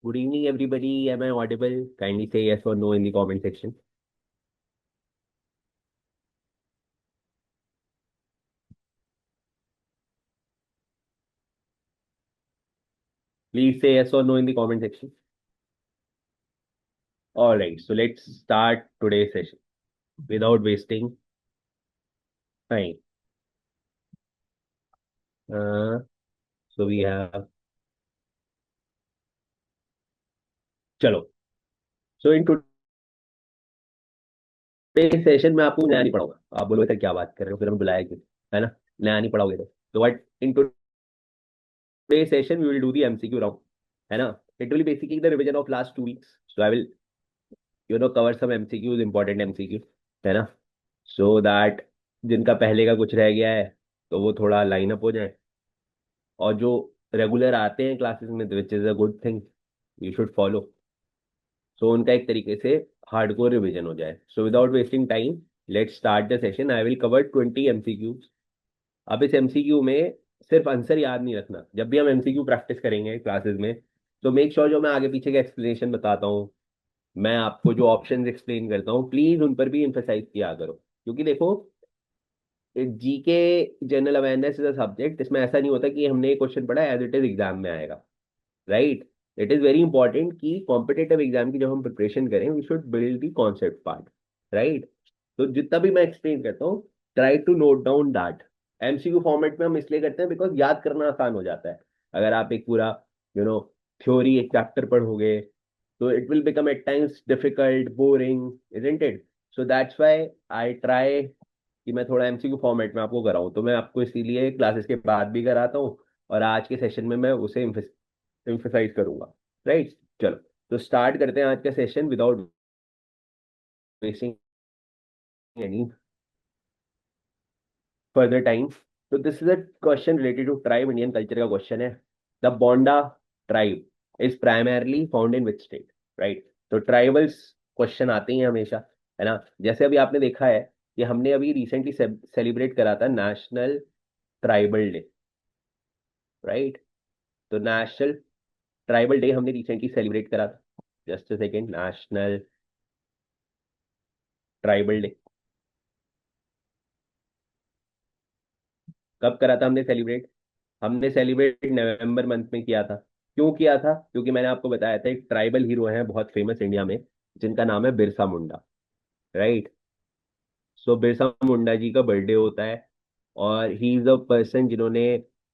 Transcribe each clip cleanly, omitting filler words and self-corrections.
Good evening, everybody. Am I audible? Kindly say yes or no in the comment section. Please say yes or no in the comment section. All right, so let's start today's session without wasting time. Uh, so we have, चलो. So in today's session मैं आपको नया नहीं पढ़ाऊंगा. आप बोलोगे sir क्या बात कर रहे हो, फिर हम बुलाया क्यों, है ना? नया नहीं पढ़ाओगे तो what in today's session we will do the MCQ round, है ना? It will be basically the revision of last 2 weeks. So I will cover some MCQs, important MCQ, है ना? So that जिनका पहले का कुछ रह गया है तो वो थोड़ा लाइन अप हो जाए, और जो रेगुलर आते हैं क्लासेस में, which is a good thing, you should follow. So उनका एक तरीके से हार्डकोर रिवीजन हो जाए. So without wasting time, let's start the session. I will cover 20 MCQ. अब इस MCQ में सिर्फ आंसर याद नहीं रखना. जब भी हम MCQ प्रैक्टिस करेंगे क्लासेस में, तो मेक श्योर जो मैं आगे पीछे का एक्सप्लेनेशन बताता हूँ, मैं आपको जो ऑप्शंस एक्सप्लेन करता हूँ, प्लीज उन पर भी एम्फेसाइज किया करो. क्योंकि देखो, GK general awareness is a subject. इसमें ऐसा नहीं होता कि हमने एक क्वेश्चन पढ़ा एज इट इज एग्जाम में आएगा. Right. It is very important कि कॉम्पिटेटिव एग्जाम की जब हम प्रिपरेशन करें, we should build the concept part. Right. तो जितना भी मैं एक्सप्लेन करता हूँ, try to note down that. MCQ format में हम इसलिए करते हैं बिकॉज याद करना आसान हो जाता है. अगर आप एक पूरा यू नो थ्योरी एक चैप्टर पढ़ोगे, तो it will become at times difficult, boring, isn't it? So that's why I try कि मैं थोड़ा MCQ फॉर्मेट में आपको कराऊं. तो मैं आपको इसीलिए क्लासेस के बाद भी कराता हूँ, और आज के सेशन में मैं उसे एम्फेसाइज करूंगा. राइट. चलो, तो स्टार्ट करते हैं आज का session without wasting any further time. तो this is a question related to tribe, Indian culture का क्वेश्चन है. The Bonda tribe is primarily found in which state? Right. तो ट्राइबल्स क्वेश्चन आते ही हैं हमेशा, है ना? जैसे अभी आपने देखा है कि हमने अभी रिसेंटली सेलिब्रेट करा था नेशनल ट्राइबल डे. राइट. तो नेशनल ट्राइबल डे हमने रिसेंटली सेलिब्रेट करा था. Just a second. National tribal day कब करा था हमने सेलिब्रेट? हमने सेलिब्रेट नवंबर मंथ में किया था. क्यों किया था? क्योंकि मैंने आपको बताया था एक ट्राइबल हीरो है बहुत फेमस इंडिया में, जिनका नाम है बिरसा मुंडा. राइट. सो बिरसा मुंडा जी का बर्थडे होता है, और ही इज अ पर्सन जिन्होंने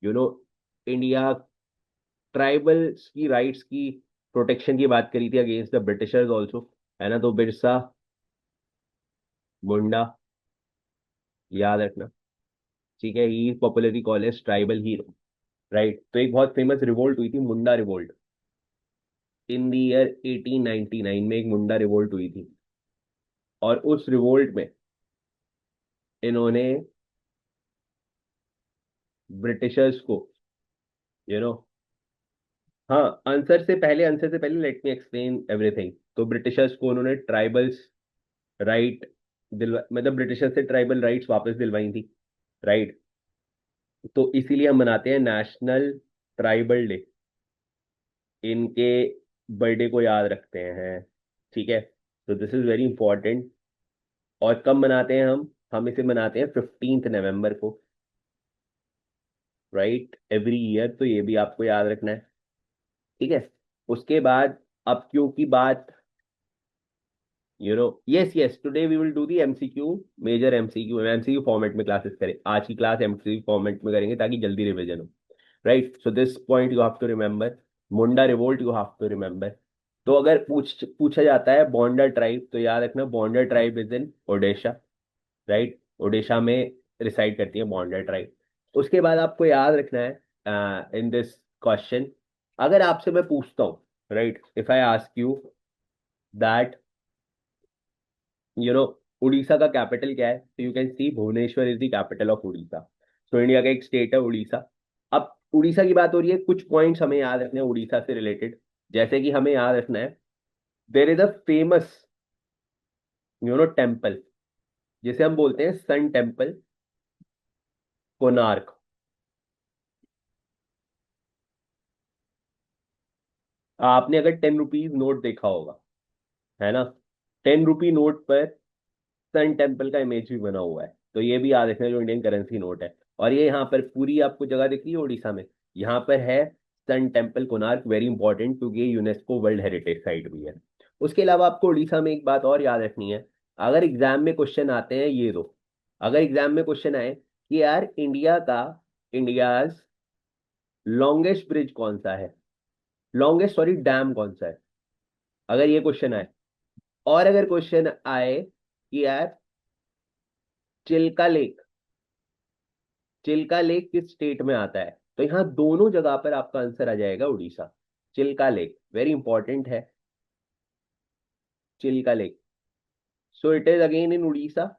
यू नो इंडिया ट्राइबल्स की राइट्स की प्रोटेक्शन की बात करी थी अगेंस्ट द ब्रिटिशर्स ऑल्सो, है ना? तो बिरसा मुंडा याद रखना. ठीक है. He popularly called as tribal hero. Right. तो एक बहुत फेमस रिवोल्ट हुई थी, Munda revolt. In the year 1899 में एक मुंडा रिवोल्ट हुई थी, और उस रिवोल्ट में इन्होंने ब्रिटिशर्स को यू नो हाँ, आंसर से पहले लेट मी एक्सप्लेन एवरीथिंग. तो ब्रिटिशर्स को उन्होंने ट्राइबल्स राइट दिलवा, मतलब ब्रिटिशर्स से ट्राइबल राइट्स वापस दिलवाई थी. राइट. तो इसीलिए हम मनाते हैं नेशनल ट्राइबल डे. इनके बर्थडे को याद रखते हैं. ठीक है. तो दिस इज वेरी इंपॉर्टेंट. और कब मनाते हैं हम इसे मनाते हैं 15 नवंबर को. राइट. Every year. तो ये भी आपको याद रखना है. ठीक है. उसके बाद, अब क्योंकि बात yes yes, today we will do the MCQ. Major MCQ format में क्लासेस करें. आज की क्लास MCQ फॉर्मेट में करेंगे ताकि जल्दी रिवीजन हो. Right. So this point you have to remember. Munda revolt you have to remember. तो अगर पूछा जाता है बॉन्डर ट्राइब, तो याद रखना Bonda tribe is in Odisha. Right. Odisha में रिसाइड करती है बॉन्डर ट्राइब. उसके बाद आपको याद रखना है इन दिस क्वेश्चन, अगर आपसे मैं पूछता हूँ, right, if I ask you that you know Orissa का कैपिटल क्या है, तो you can see Bhubaneswar is the capital of Orissa. तो इंडिया का एक स्टेट है उड़ीसा. अब उड़ीसा की बात हो रही है, कुछ पॉइंट्स हमें याद रखने हैं उड़ीसा से रिलेटेड. जैसे कि हमें याद रखना है, there is a famous temple, जिसे हम बोलते हैं सन टेम्पल, कोणार्क. आपने अगर 10 रुपीज नोट देखा होगा, है ना, 10 रुपी नोट पर सन टेम्पल का इमेज भी बना हुआ है, तो ये भी याद रखना जो इंडियन करेंसी नोट है। और ये यहाँ पर पूरी आपको जगह दिख रही है उड़ीसा में, यहाँ पर है sun temple Konark, very important क्योंकि ये यूनेस्को वर्ल्ड हेरिटेज साइट भी है। उसके अलावा आपको उड़ीसा में एक बात और याद रखनी है, अगर एग्जाम में क्वेश्चन आते हैं ये दो, अगर एग्जाम में क्वेश्चन आए कि यार इंडियाज लॉन्गेस्ट ब्रिज कौन सा है, लॉन्गेस्ट सॉरी डैम कौन सा है, अगर ये क्वेश्चन आए, और अगर क्वेश्चन आए कि यार चिल्का लेक, चिल्का लेक किस स्टेट में आता है, तो यहाँ दोनों जगह पर आपका आंसर आ जाएगा Orissa. Chilka lake very important है, Chilka lake, so it is again in Orissa.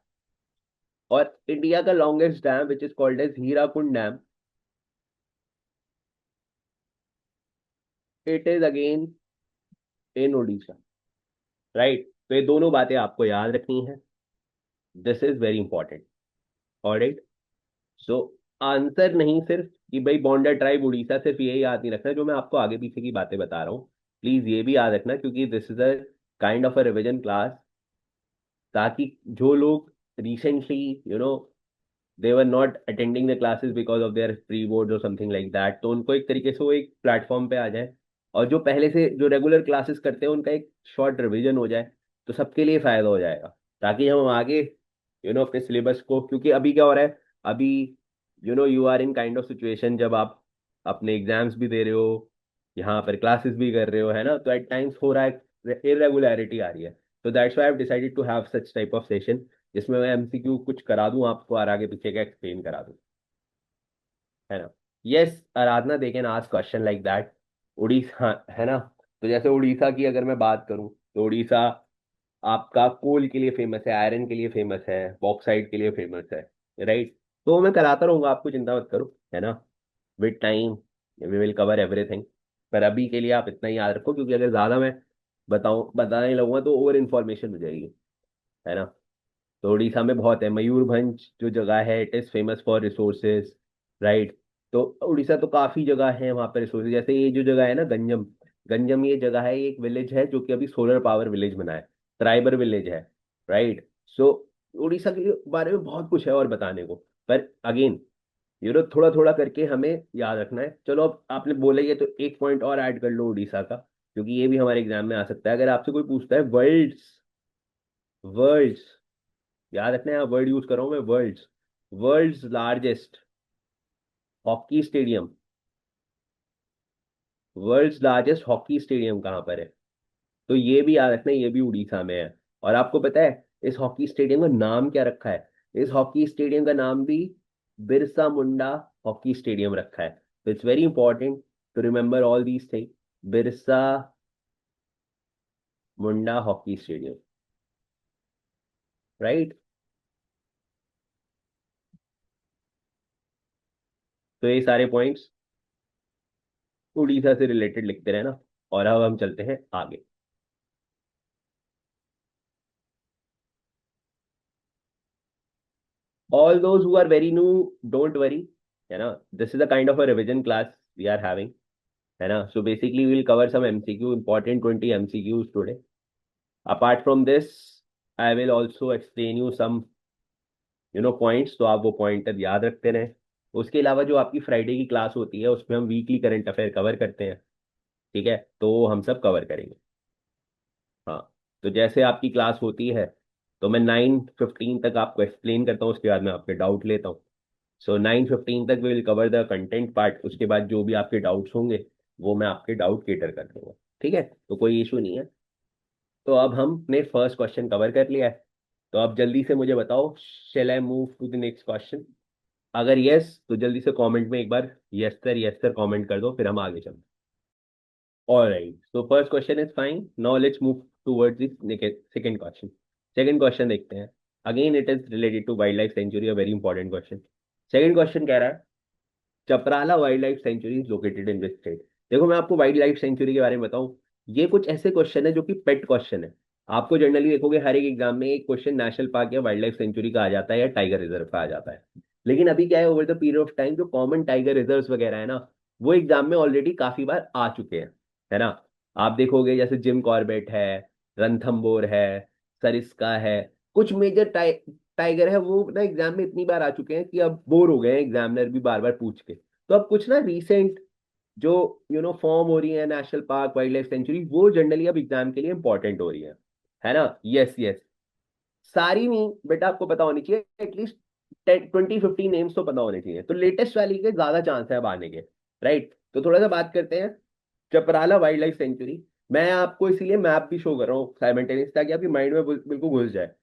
और इंडिया का longest dam which is called as Hirakud dam, it is again in Orissa, right. तो ये दोनों बातें आपको याद रखनी है, this is very important. Alright, so answer नहीं सिर्फ कि भाई बॉन्डर ट्राइब उड़ीसा, सिर्फ ये याद नहीं रखना, जो मैं आपको आगे पीछे की बातें बता रहा हूँ प्लीज ये भी याद रखना, क्योंकि this is a kind of a revision class, ताकि जो लोग recently they were not attending the classes because of their pre board और समथिंग लाइक दैट, तो उनको एक तरीके से वो एक प्लेटफॉर्म पे आ जाए, और जो पहले से जो रेगुलर क्लासेस करते हैं उनका एक शॉर्ट रिवीजन हो जाए, तो सबके लिए फायदा हो जाएगा, ताकि हम आगे अपने सिलेबस को, क्योंकि अभी क्या हो रहा है, अभी you are in kind of situation जब आप अपने एग्जाम्स भी दे रहे हो, यहाँ पर क्लासेस भी कर रहे हो, है ना, तो एट टाइम्स हो रहा है इरेगुलरिटी आ रही है, तो that's why I have decided to have such type of session, जिसमें मैं एमसीक्यू कुछ करा दूं आपको और आगे पीछे का एक्सप्लेन करा दूं, है ना। Yes Aradhana, they can ask question like that. Orissa, है ना, तो जैसे उड़ीसा की अगर मैं बात करूं, तो उड़ीसा आपका कोल के लिए फेमस है, आयरन के लिए फेमस है, बॉक्साइट के लिए फेमस है, राइट। तो मैं कराता रहूंगा, आपको चिंता मत करो, है ना, with time we will cover everything. पर अभी के लिए आप इतना ही याद रखो, क्योंकि अगर ज्यादा मैं बताने लगूंगा तो ओवर इन्फॉर्मेशन हो जाएगी, है ना। तो उड़ीसा में बहुत है, मयूरभंज जो जगह है it is famous for resources, right. तो उड़ीसा तो काफी जगह है वहाँ पर रिसोर्सेज, जैसे ये जो जगह है ना गंजम, गंजम ये जगह है, ये एक विलेज है जो कि अभी सोलर पावर विलेज बना है, ट्राइबर विलेज है, राइट। सो उड़ीसा के बारे में बहुत कुछ है और बताने को, पर अगेन थोड़ा थोड़ा करके हमें याद रखना है। चलो अब आपने बोला ही है तो एक पॉइंट और ऐड कर लो उड़ीसा का, क्योंकि ये भी हमारे एग्जाम में आ सकता है, अगर आपसे कोई पूछता है वर्ल्ड्स, वर्ल्ड्स, याद रखना है, वर्ड यूज कर रहा हूं मैं, world's, world's largest hockey stadium, world's largest hockey stadium कहाँ पर है, तो ये भी याद रखना है, ये भी उड़ीसा में है। और आपको पता है इस हॉकी स्टेडियम का नाम क्या रखा है, इस हॉकी स्टेडियम का नाम भी बिरसा मुंडा हॉकी स्टेडियम रखा है, तो it's very important to remember all these thing, Birsa Munda hockey stadium, right. तो ये सारे पॉइंट्स उड़ीसा से रिलेटेड लिखते रहना, और अब हम चलते हैं आगे। All those who are very new, don't worry. है ना, this is a kind of a revision class we are having, है ना, so basically we will cover some MCQ, important 20 MCQs today. Apart from this, I will also explain you some points, तो आप वो pointer याद रखते रहें। उसके अलावा जो आपकी फ्राइडे की क्लास होती है उसमें हम वीकली करंट अफेयर कवर करते हैं, ठीक है, तो वो हम सब कवर करेंगे। हाँ, तो जैसे आपकी क्लास होती है, तो मैं 9:15 तक आपको एक्सप्लेन करता हूँ, उसके बाद मैं आपके डाउट लेता हूँ। सो 9:15 तक we will cover the content part, उसके बाद जो भी आपके डाउट्स होंगे वो मैं आपके डाउट क्लियर कर दूंगा, ठीक है, तो कोई इशू नहीं है। तो अब हमने फर्स्ट क्वेश्चन कवर कर लिया है, तो अब जल्दी से मुझे बताओ, shall I move to the next question, अगर यस तो जल्दी से कमेंट में एक बार यस सर कमेंट कर दो, फिर हम आगे चलते हैं। Alright, so first question is fine, now let's move towards the second question. Second question देखते हैं, again it is related to wild life sanctuary, a very important question. Second question कह रहा है Chaprala wild life sanctuary is located in which state. देखो मैं आपको wild life century के बारे में बताऊं, ये कुछ ऐसे क्वेश्चन है जो कि पेट क्वेश्चन है, आपको जनरली देखोगे हर एक एग्जाम में एक क्वेश्चन नेशनल पार्क या वाइल्ड लाइफ सेंचुरी का आ जाता है या टाइगर रिजर्व का आ जाता है। लेकिन अभी क्या है, over the period of time जो कॉमन टाइगर रिजर्व वगैरह है ना, वो एग्जाम में ऑलरेडी काफी बार आ चुके हैं, है ना। आप देखोगे जैसे जिम कॉर्बेट है, रणथंबोर है, सरिस्का है, कुछ मेजर टाइगर है, वो ना एग्जाम में इतनी बार आ चुके हैं कि अब बोर हो गए हैं एग्जामिनर भी बार बार पूछ के। तो अब कुछ ना रीसेंट जो फॉर्म हो रही है national park, wild life century, वो जनरली अब एग्जाम के लिए इंपॉर्टेंट हो रही है ना। Yes yes. सारी नहीं बेटा आपको पता होनी चाहिए, एटलीस्ट 10 20 15 नेम्स तो पता होने चाहिए, तो लेटेस्ट वाली के ज्यादा चांस है अब आने के। राइट, तो थोड़ा सा बात करते हैं चपराला वाइल्ड लाइफ सेंचुरी। मैं आपको इसीलिए मैप भी शो कर रहा हूँ साइमल्टेनियस, ताकि आपकी माइंड में बिल्कुल घुस जाए।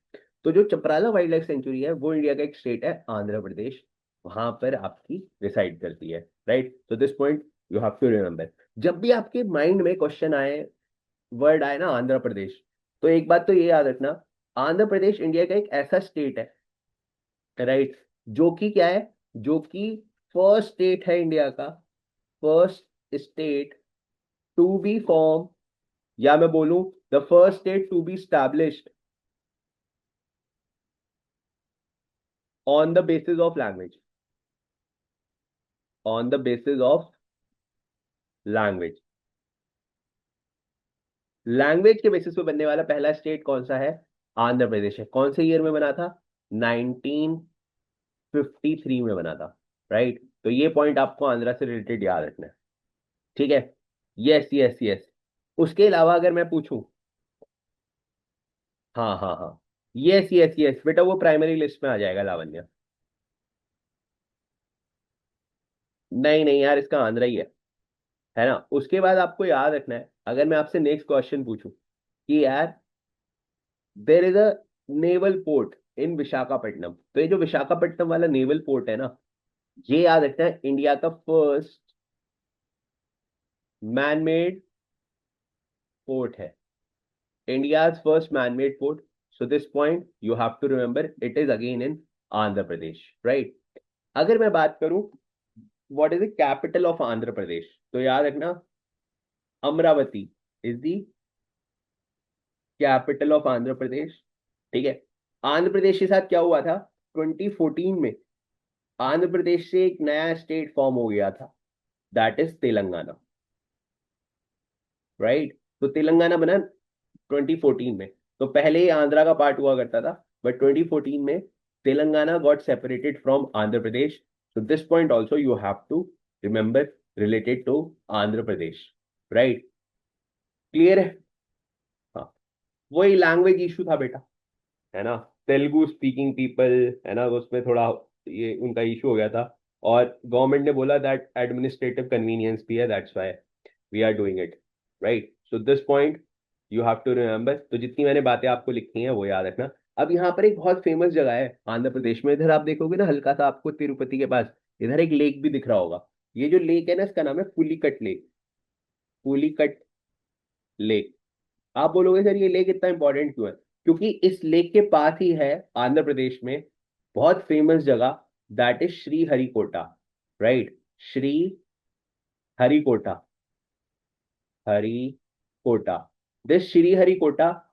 तो जो चपराला वाइल्ड लाइफ सेंचुरी है वो इंडिया का एक स्टेट है, आंध्र प्रदेश, वहां पर आपकी रिसाइड करती है। राइट, तो this point you have to remember. जब भी आपके माइंड में क्वेश्चन आए, वर्ड आए ना आंध्र प्रदेश, तो एक बात तो ये याद रखना, आंध्र प्रदेश इंडिया का एक ऐसा स्टेट है, राइट, जो कि क्या है, जो कि फर्स्ट स्टेट है इंडिया का, first state to be form, या मैं बोलूं the first state to be established on the basis of language, on the basis of language. Language के बेसिस पे बनने वाला पहला स्टेट कौन सा है? आंध्र प्रदेश है। कौन से ईयर में बना था? 1953 में बना था। राइट, तो ये पॉइंट आपको आंध्रा से रिलेटेड याद रखना है। ठीक है। Yes yes yes. उसके अलावा अगर मैं पूछूं, हाँ हाँ हाँ, यस यस यस बेटा, वो प्राइमरी लिस्ट में आ जाएगा लावण्य। नहीं नहीं यार, इसका आंध्रा ही है ना। उसके बाद आपको याद रखना है, अगर मैं आपसे नेक्स्ट क्वेश्चन पूछूं कि यार there is a naval port in Visakhapatnam, तो ये जो विशाखापट्टनम वाला नेवल पोर्ट है ना, ये याद रखना है इंडिया का फर्स्ट मैन मेड पोर्ट है, India's first man made port. So this point you have to remember, it is again in Andhra Pradesh. Right, अगर मैं बात करूं what is the capital of Andhra Pradesh, तो याद रखना Amaravati is the capital of Andhra Pradesh. ठीक है। आंध्र प्रदेश के साथ क्या हुआ था, 2014 में आंध्र प्रदेश से एक नया स्टेट फॉर्म हो गया था, दैट इज तेलंगाना। राइट, तो तेलंगाना बना 2014 में। तो पहले ही आंध्रा का पार्ट हुआ करता था, बट 2014 में Telangana got separated from Andhra Pradesh. so this point also you have to remember related to Andhra Pradesh. Right, clear है? हाँ, वही लैंग्वेज इशू था बेटा, है ना, तेलुगु स्पीकिंग पीपल, है ना, उसमें थोड़ा ये उनका इशू हो गया था, और गवर्नमेंट ने बोला दैट एडमिनिस्ट्रेटिव कन्वीनियंस भी है, that's why we are doing it. Right, so this point you have to remember. तो जितनी मैंने बातें आपको लिखी हैं वो याद रखना। अब यहाँ पर एक बहुत फेमस जगह है आंध्र प्रदेश में, इधर आप देखोगे ना हल्का सा आपको तिरुपति के पास इधर एक लेक भी दिख रहा होगा। ये जो लेक है ना, इसका नाम है पुलिकट लेक, पुलिकट लेक। आप बोलोगे सर ये लेक इतना इंपॉर्टेंट क्यों है? क्योंकि इस लेक के पास ही है आंध्र प्रदेश में बहुत फेमस जगह, that is Sriharikota. Right, Sriharikota, Harikota, this Sriharikota,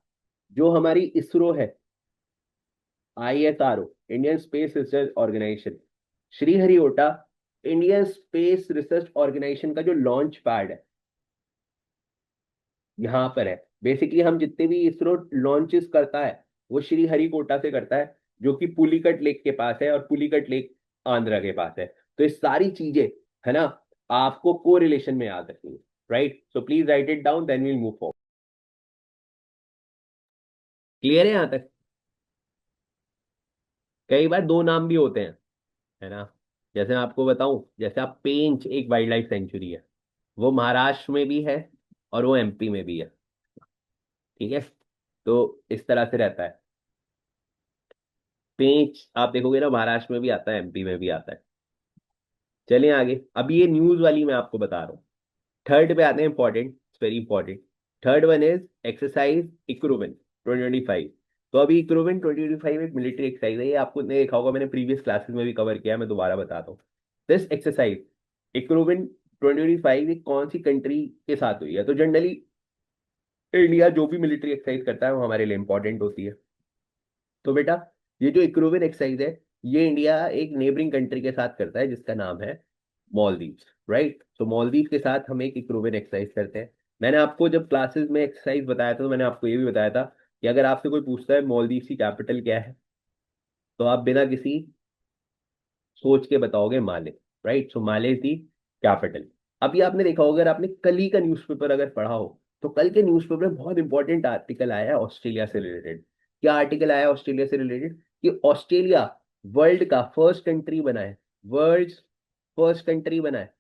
जो हमारी इसरो है, ISRO, Indian space research organisation, Sriharikota Indian space research organisation का जो लॉन्च पैड है, यहाँ पर है। बेसिकली हम जितने भी इसरो लॉन्चेस करता है वो श्री हरिकोटा से करता है, जो कि पुलिकट लेक के पास है, और पुलिकट लेक आंध्रा के पास है। तो ये सारी चीजें, है ना, आपको को रिलेशन में याद रखनी है। Right, so please write it down, then we'll move forward. Clear है यहां तक? कई बार दो नाम भी होते हैं, है ना। जैसे मैं आपको बताऊं, जैसे आप पेंच एक वाइल्ड लाइफ सेंचुरी है, वो महाराष्ट्र में भी है और वो MP में भी है। ठीक है, तो इस तरह से रहता है। पेंच आप देखोगे ना, महाराष्ट्र में भी आता है, MP में भी आता है। चलिए आगे, अब ये न्यूज वाली मैं आपको बता रहा हूँ। थर्ड पे आते हैं, important, very important. Third one is exercise Ekuverin 2025। तो अभी इक्रूवन 2025 एक मिलिट्री एक्सरसाइज है, ये आपको नहीं देखा होगा, मैंने प्रीवियस क्लासेस में भी कवर किया है, मैं दोबारा बताता हूँ। दिस एक्सरसाइज इक्रूवन 2025 एक कौन सी कंट्री के साथ हुई है? तो जनरली इंडिया जो भी मिलिट्री एक्सरसाइज करता है वो हमारे लिए इंपॉर्टेंट होती है। तो बेटा ये जो इक्रूवन एक्सरसाइज है, ये इंडिया एक नेबरिंग कंट्री के साथ करता है जिसका नाम है मालदीव्स। राइट, तो मालदीव के साथ हम एक इक्रूवन एक्सरसाइज करते हैं। मैंने आपको जब क्लासेस में एक्सरसाइज बताया था तो मैंने आपको ये भी बताया था कि अगर आपसे कोई पूछता है मालदीव की कैपिटल क्या है, तो आप बिना किसी सोच के बताओगे माले। राइट, सो माले थी कैपिटल। अभी आपने देखा होगा, अगर आपने कल ही का न्यूज़पेपर अगर पढ़ा हो, तो कल के न्यूज़पेपर में बहुत इंपॉर्टेंट आर्टिकल आया है ऑस्ट्रेलिया से रिलेटेड। क्या आर्टिकल आया है ऑस्ट्रेलिया से रिलेटेड? कि ऑस्ट्रेलिया वर्ल्ड का फर्स्ट कंट्री बना है, वर्ल्ड फर्स्ट कंट्री बना है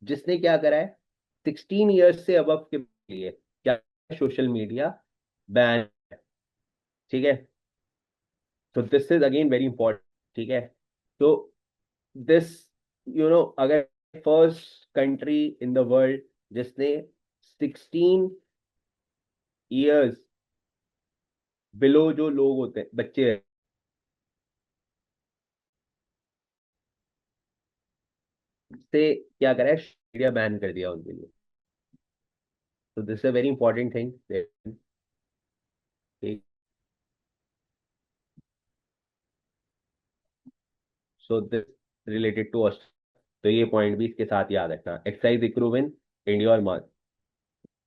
जिसने क्या करा है, 16 ईयर्स से अबव के लिए क्या, सोशल मीडिया बैन। ठीक है, तो this is again very important. ठीक है, तो दिस, अगर first country in the world जिसने 16 ईयर्स बिलो जो लोग होते हैं, बच्चे हैं, से क्या करा है, मीडिया बैन कर दिया उनके लिए। तो this is a very important thing. So this related to, तो ये पॉइंट भी इसके साथ याद रखना। एक्सरसाइज इक्रूव इन इंडिया और मार्च।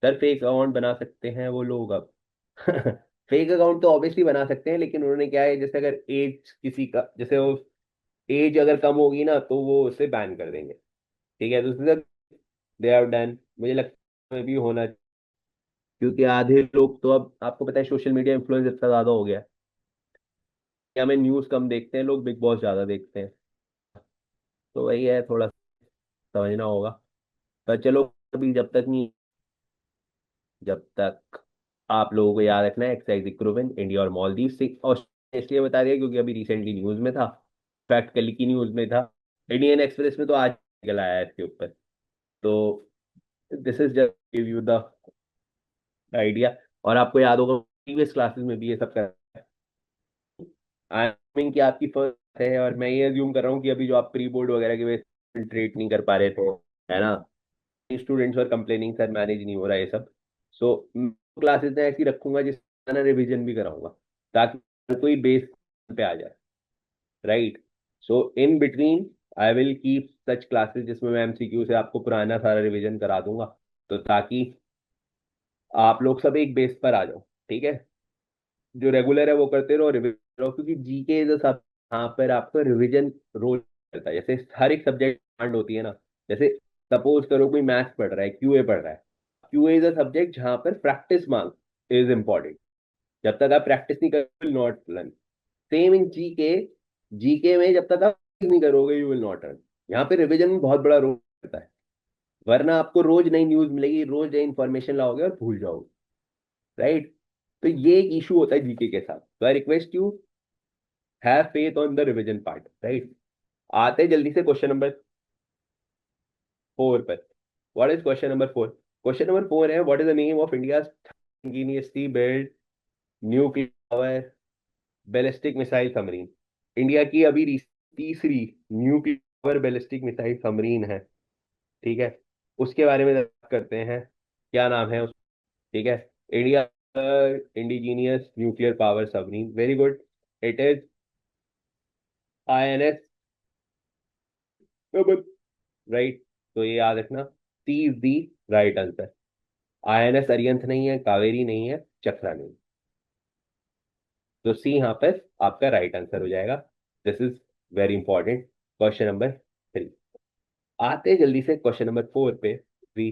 सर फेक अकाउंट बना सकते हैं वो लोग अब। फेक अकाउंट तो ऑब्वियसली बना सकते हैं, लेकिन उन्होंने क्या है, जैसे अगर एज किसी का, जैसे वो एज अगर कम होगी ना तो वो उसे बैन कर देंगे। ठीक है, तो दे हैव डन, मुझे लगता है भी होना, क्योंकि आधे लोग तो अब आपको पता है सोशल मीडिया इन्फ्लुएंस इतना ज्यादा हो गया है कि हमें न्यूज कम देखते हैं लोग, बिग बॉस ज्यादा देखते हैं। तो वही है, थोड़ा समझना होगा। पर चलो, अभी जब तक नहीं, जब तक आप लोगों को याद रखना है एक्सरसाइज इक्विपमेंट इंडिया और मालदीव से। और इसलिए बता दिया क्योंकि अभी रिसेंटली न्यूज में था, फैक्ट कल की न्यूज में था, इंडियन एक्सप्रेस में तो आज निकल आया है इसके ऊपर। तो this is just give you the idea. और आपको याद होगा प्रीवियस क्लासेस में भी ये सब कर, आई मीन कि आपकी फर्स्ट है, और मैं ये अज्यूम कर रहा हूँ कि अभी जो आप प्री बोर्ड वगैरह के वजह ट्रेट नहीं कर पा रहे थे, है ना, स्टूडेंट्स और कंप्लेनिंग सर मैनेज नहीं हो रहा है ये सब। सो क्लासेस में ऐसी रखूंगा जिसमें ना रिवीजन भी कराऊंगा, ताकि हर कोई बेस पे आ जाए। Right, so in between I will keep such classes जिसमें मैं एमसीक्यू से आपको पुराना सारा रिवीजन करा दूंगा, तो ताकि आप लोग सब एक बेस पर आ जाओ। ठीक है, जो रेगुलर है वो करते रहो, रिविजन करो, क्योंकि जीके जो सब यहाँ पर आपका रिविजन रोल करता है। जैसे हर एक सब्जेक्ट डिमांड होती है ना, जैसे सपोज करो कोई मैथ्स पढ़ रहा है, क्यूए पढ़ रहा है, क्यूए इज अ सब्जेक्ट जहाँ पर प्रैक्टिस मांग इज इम्पॉर्टेंट। जब तक आप प्रैक्टिस नहीं करोगे, will not learn. Same in GK, GK में जब तक आप practice नहीं करोगे, यू विल नॉट लर्न। यहाँ पे रिविजन बहुत बड़ा रोल करता है, वरना आपको रोज नई न्यूज मिलेगी, रोज नई इंफॉर्मेशन लाओगे और भूल जाओगे। राइट, तो ये एक इशू होता है जीके के साथ। तो I request you, have faith on the revision part. Right, आते हैं जल्दी से क्वेश्चन नंबर 4 पर। What is question number 4? Question number 4 है, what is the name of India इंजीनियसली build nuclear power ballistic missile submarine? India की अभी तीसरी nuclear power ballistic missile submarine है। ठीक है, उसके बारे में बात करते हैं, क्या नाम है उस। ठीक है, India indigenous nuclear power submarine, very good, it is INS। Right, तो ये याद रखना, C is the right answer. INS Arihant नहीं है, कावेरी नहीं है, चक्रा नहीं। तो सी यहाँ पर आपका राइट आंसर हो जाएगा। This is very important. Question number 3, आते हैं जल्दी से क्वेश्चन नंबर 4 पे। We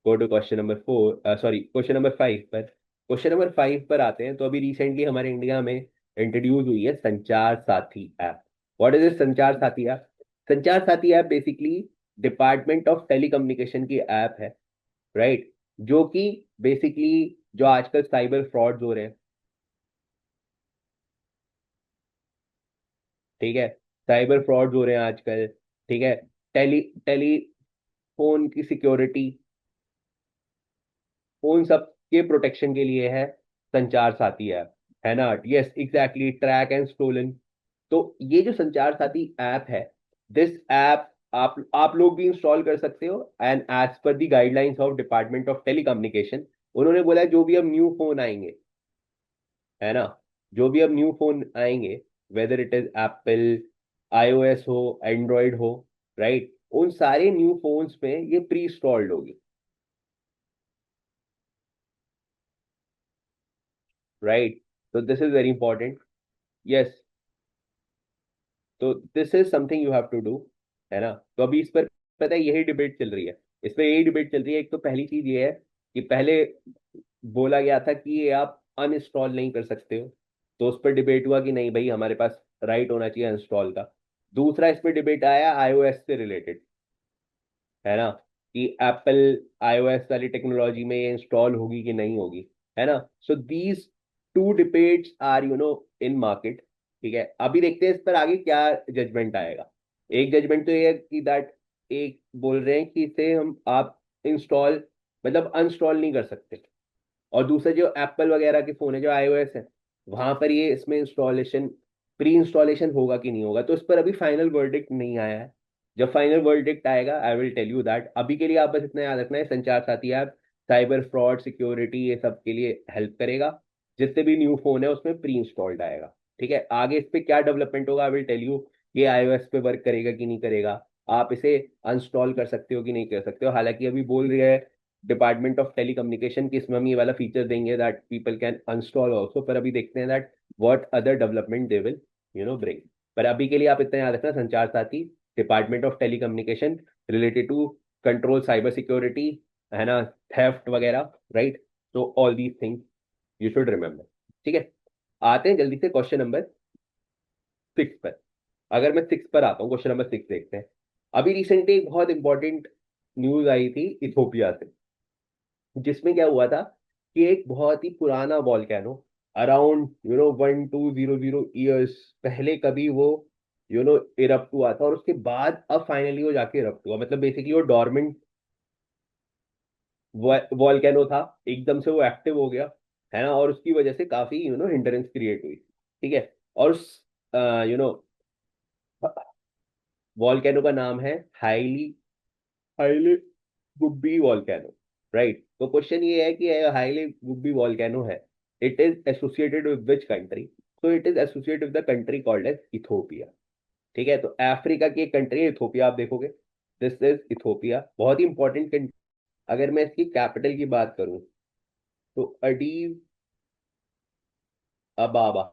go to question number 4, sorry question number 5 पर। क्वेश्चन नंबर 5 पर आते हैं। तो अभी रिसेंटली हमारे इंडिया में इंट्रोड्यूस हुई है संचार साथी ऐप। व्हाट इज इज संचार साथी ऐप? संचार साथी app basically department of telecommunication की ऐप है। राइट, जो कि बेसिकली जो आजकल साइबर फ्रॉड्स हो रहे हैं, ठीक है, साइबर फ्रॉड्स हो रहे हैं आजकल। ठीक है, टेलीफोन की सिक्योरिटी, उन सब के प्रोटेक्शन के लिए है संचार साथी ऐप, है ना। Yes exactly, track and stolen. तो ये जो संचार साथी ऐप है, दिस ऐप आप लोग भी इंस्टॉल कर सकते हो, and as per the guidelines of department of telecommunication, उन्होंने बोला है जो भी अब न्यू फोन आएंगे, है ना, जो भी अब न्यू फोन आएंगे, whether it is Apple, iOS हो, एंड्रॉयड हो, राइट, उन सारे न्यू फोन्स में ये प्री इंस्टॉल्ड होगी। राइट? तो this is very important. Yes, तो this is something you have to do, है ना? तो अभी इस पर पता है यही डिबेट चल रही है, इस पर यही डिबेट चल रही है। एक तो पहली चीज ये है कि पहले बोला गया था कि ये आप अनइंस्टॉल नहीं कर सकते हो, तो उस पर डिबेट हुआ कि नहीं भाई, हमारे पास राइट होना चाहिए इंस्टॉल का। दूसरा इस पर डिबेट आया आईओएस से रिलेटेड, है ना, कि एप्पल आईओएस वाली टेक्नोलॉजी में ये इंस्टॉल होगी कि नहीं होगी, है ना? So these two debates are in market. ठीक है, अभी देखते हैं इस पर आगे क्या जजमेंट आएगा। एक जजमेंट तो ये है कि दैट, एक बोल रहे हैं कि इसे हम आप इंस्टॉल मतलब अनस्टॉल नहीं कर सकते, और दूसरा जो एप्पल वगैरह के फोन है जो आईओएस है, वहां पर ये इसमें इंस्टॉलेशन, प्री इंस्टॉलेशन होगा कि नहीं होगा। तो इस पर अभी फाइनल वर्डिक्ट नहीं आया है। जब फाइनल वर्डिक्ट आएगा I will tell you that. अभी के लिए आप बस इतना याद रखना है, संचार साथी ऐप साइबर फ्रॉड सिक्योरिटी ये सब के लिए हेल्प करेगा। जितने भी न्यू फोन है उसमें प्री इंस्टॉल्ड आएगा। ठीक है, आगे इस पे क्या डेवलपमेंट होगा आई विल टेल यू। ये आईओएस पे वर्क करेगा कि नहीं करेगा, आप इसे अनस्टॉल कर सकते हो कि नहीं कर सकते हो। हालांकि अभी बोल रही है डिपार्टमेंट ऑफ टेलीकम्युनिकेशन की इसमें हम ये वाला फीचर देंगे that people can uninstall also, पर अभी देखते हैं that what other development they will bring. पर अभी के लिए आप इतना याद रखना, Sanchar Saathi department of telecommunication related to control cyber security, है ना, थेफ्ट वगैरह, राइट? तो all these things you should remember. ठीक है, आते हैं जल्दी से क्वेश्चन नंबर 6 पर। अगर मैं 6 पर आता हूँ, क्वेश्चन नंबर 6 देखते हैं। अभी रिसेंटली एक बहुत इंपॉर्टेंट न्यूज आई थी इथोपिया से, जिसमें क्या हुआ था कि एक बहुत ही पुराना वॉल्केनो, अराउंड 1200 ईयर्स पहले कभी वो इरप्ट हुआ था, और उसके बाद अब फाइनली वो जाके इरप्ट हुआ। मतलब बेसिकली वो डॉर्मेंट वॉल्केनो था, एकदम से वो एक्टिव हो गया, है ना, और उसकी वजह से काफी हिंड्रेंस क्रिएट हुई। ठीक है, और उस यू नो वॉल्केनो का नाम है Hayli Hayli Gubbi volcano, right? तो क्वेश्चन ये है कि हाईली गुब्बी वॉल्केनो है, it is associated with which country? तो it is associated with the country called as Ethiopia. ठीक है, तो अफ्रीका की एक कंट्री है इथोपिया, आप देखोगे दिस इज इथोपिया, बहुत ही इंपॉर्टेंट कंट्री। अगर मैं इसकी कैपिटल की बात करूं तो अडीव अबाबा,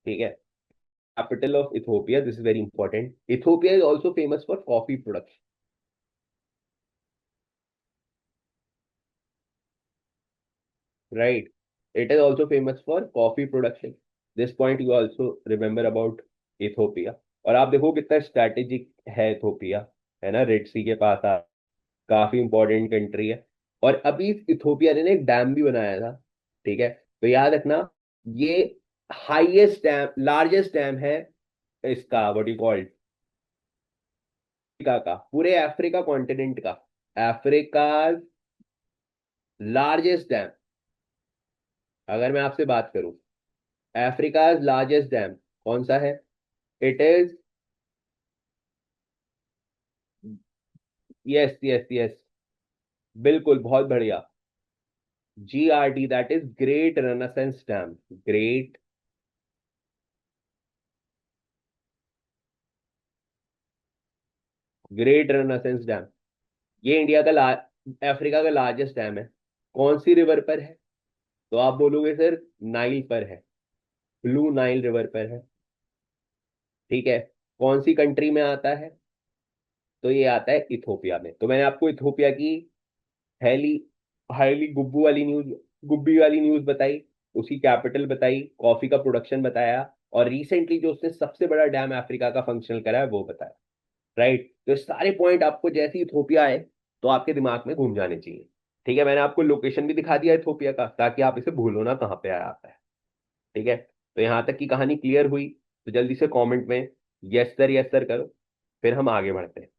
ठीक है, capital of Ethiopia. This is very important. Ethiopia is also famous for coffee production, right? It is also famous for coffee production. This point you also remember about Ethiopia. और आप देखो कितना स्ट्रैटेजिक है इथोपिया, है ना, red सी के पास काफी important country है। और अभी इथोपिया ने ना एक डैम भी बनाया था। ठीक है, तो याद रखना, ये हाईएस्ट डैम, लार्जेस्ट डैम है इसका, व्हाट यू कॉल्ड, का पूरे अफ्रीका कॉन्टिनेंट का, अफ्रीका लार्जेस्ट डैम। अगर मैं आपसे बात करूं अफ्रीका लार्जेस्ट डैम कौन सा है, it is, yes yes yes, बिल्कुल, बहुत बढ़िया, GRD, that is great Renaissance dam. Great great Renaissance dam, ये इंडिया का अफ्रीका का लार्जेस्ट डैम है। कौन सी रिवर पर है? तो आप बोलोगे सर नाइल पर है, ब्लू नाइल रिवर पर है। ठीक है, कौन सी कंट्री में आता है? तो ये आता है इथोपिया में। तो मैंने आपको इथोपिया की हैली हाईली गुब्बी वाली न्यूज बताई, उसकी कैपिटल बताई, कॉफी का प्रोडक्शन बताया, और रिसेंटली जो उसने सबसे बड़ा डैम अफ्रीका का फंक्शनल करा है वो बताया, राइट? तो ये सारे पॉइंट आपको जैसे ही इथोपिया आए तो आपके दिमाग में घूम जाने चाहिए। ठीक है, मैंने आपको लोकेशन भी दिखा दिया इथोपिया का, ताकि आप इसे भूलो ना कहाँ पे आया आता है। ठीक है, तो यहाँ तक की कहानी क्लियर हुई? तो जल्दी से कमेंट में यस सर करो, फिर हम आगे बढ़ते हैं,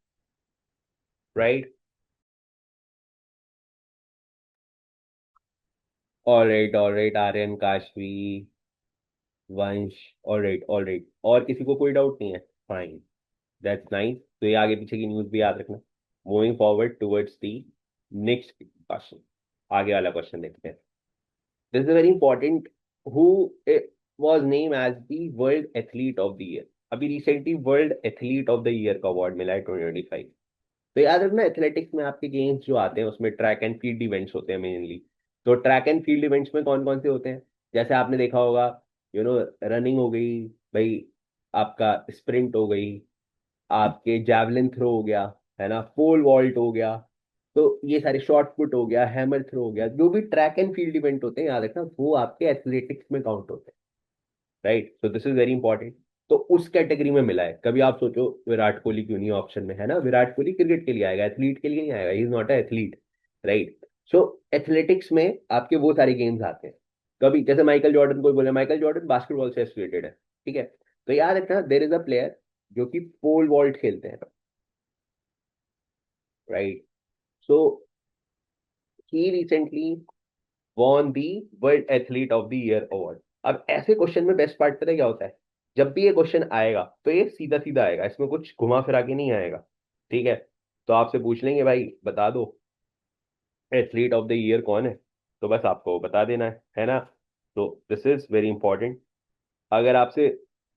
right? All right Aryan, Kashvi, Vansh, all right, और किसी को कोई डाउट नहीं है? Fine, that's nice. तो ये आगे पीछे की न्यूज भी याद रखना। Moving forward towards the next question, आगे वाला क्वेश्चन देखते हैं। This is very important. Who was name as the world athlete of the year? अभी recently world athlete of the year का अवार्ड मिला है 2025। तो याद रखना, एथलेटिक्स में आपके गेम्स जो आते हैं उसमें ट्रैक एंड फील्ड इवेंट्स होते हैं मेनली। तो ट्रैक एंड फील्ड इवेंट्स में कौन कौन से होते हैं? जैसे आपने देखा होगा, रनिंग हो गई भाई, आपका स्प्रिंट हो गई, आपके जैवलिन थ्रो हो गया, है ना, पोल वॉल्ट हो गया, तो ये सारे शॉर्ट पुट हो गया, हैमर थ्रो हो गया, जो भी ट्रैक एंड फील्ड इवेंट होते हैं याद रखना वो आपके एथलेटिक्स में काउंट होते हैं। Right, so this is very important. तो उस कैटेगरी में मिला है। कभी आप सोचो विराट कोहली क्यों नहीं ऑप्शन में, है ना, विराट कोहली क्रिकेट के लिए आएगा, एथलीट के लिए नहीं आएगा, he is not a athlete. Right, so athletics में आपके वो सारे गेम्स आते हैं। कभी जैसे माइकल जॉर्डन, कोई बोले माइकल जॉर्डन बास्केटबॉल से एसोसिएटेड है, ठीक है, तो याद रखना देर इज अ प्लेयर जो कि पोल वॉल्ट खेलते हैं। Right, so he recently von the world athlete of the year award. अब ऐसे क्वेश्चन में बेस्ट पार्ट पता है क्या होता है? जब भी ये क्वेश्चन आएगा तो ये सीधा सीधा आएगा, इसमें कुछ घुमा फिरा के नहीं आएगा। ठीक है, तो आपसे पूछ लेंगे भाई बता दो एथलीट ऑफ द ईयर कौन है, तो बस आपको बता देना है ना। तो दिस इज वेरी इंपॉर्टेंट। अगर आपसे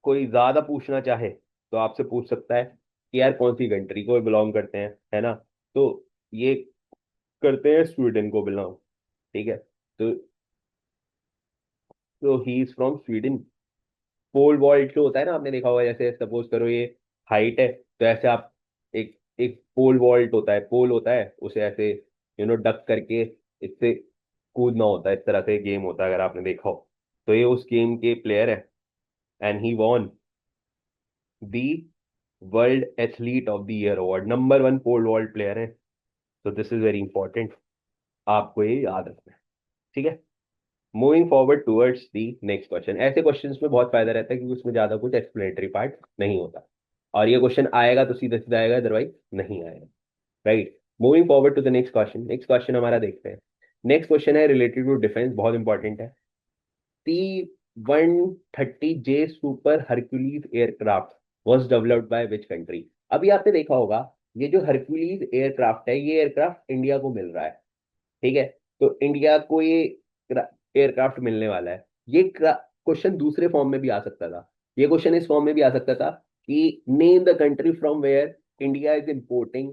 कोई ज्यादा पूछना चाहे तो आपसे पूछ सकता है कि यार कौन सी कंट्री को बिलोंग करते हैं, है ना, तो ये करते हैं स्वीडन को बिलोंग। ठीक है, तो he is from Sweden. Pole vault जो होता है ना, आपने देखा होगा, जैसे सपोज करो ये हाइट है, तो ऐसे आप एक एक पोल वॉल्ट होता है, पोल होता है, उसे ऐसे डक करके इससे कूदना होता है, इस तरह से गेम होता है, अगर आपने देखा हो। तो ये उस गेम के प्लेयर है, and he won the world athlete of the year award, number 1 pole vault player है। तो दिस इज वेरी इंपॉर्टेंट, आपको ये याद रखना है। ठीक है, moving forward towards the next question. ऐसे क्वेश्चंस में बहुत फायदा रहता है क्योंकि उसमें ज्यादा कुछ एक्सप्लेनेटरी पार्ट नहीं होता, और ये क्वेश्चन आएगा तो सीधा सीधा आएगा, अदरवाइज नहीं आएगा। Right, moving forward to the next question. Next question हमारा देखते हैं। नेक्स्ट क्वेश्चन है रिलेटेड टू डिफेंस, बहुत इंपॉर्टेंट है। T-130J super Hercules aircraft was developed by which country? अभी आपने देखा होगा, ये जो हरक्यूलीज एयरक्राफ्ट है, ये एयरक्राफ्ट इंडिया को मिल रहा है। ठीक है, तो इंडिया को ये एयरक्राफ्ट मिलने वाला है। ये क्वेश्चन दूसरे फॉर्म में भी आ सकता था। ये क्वेश्चन इस फॉर्म में भी आ सकता था कि name the country from where India is importing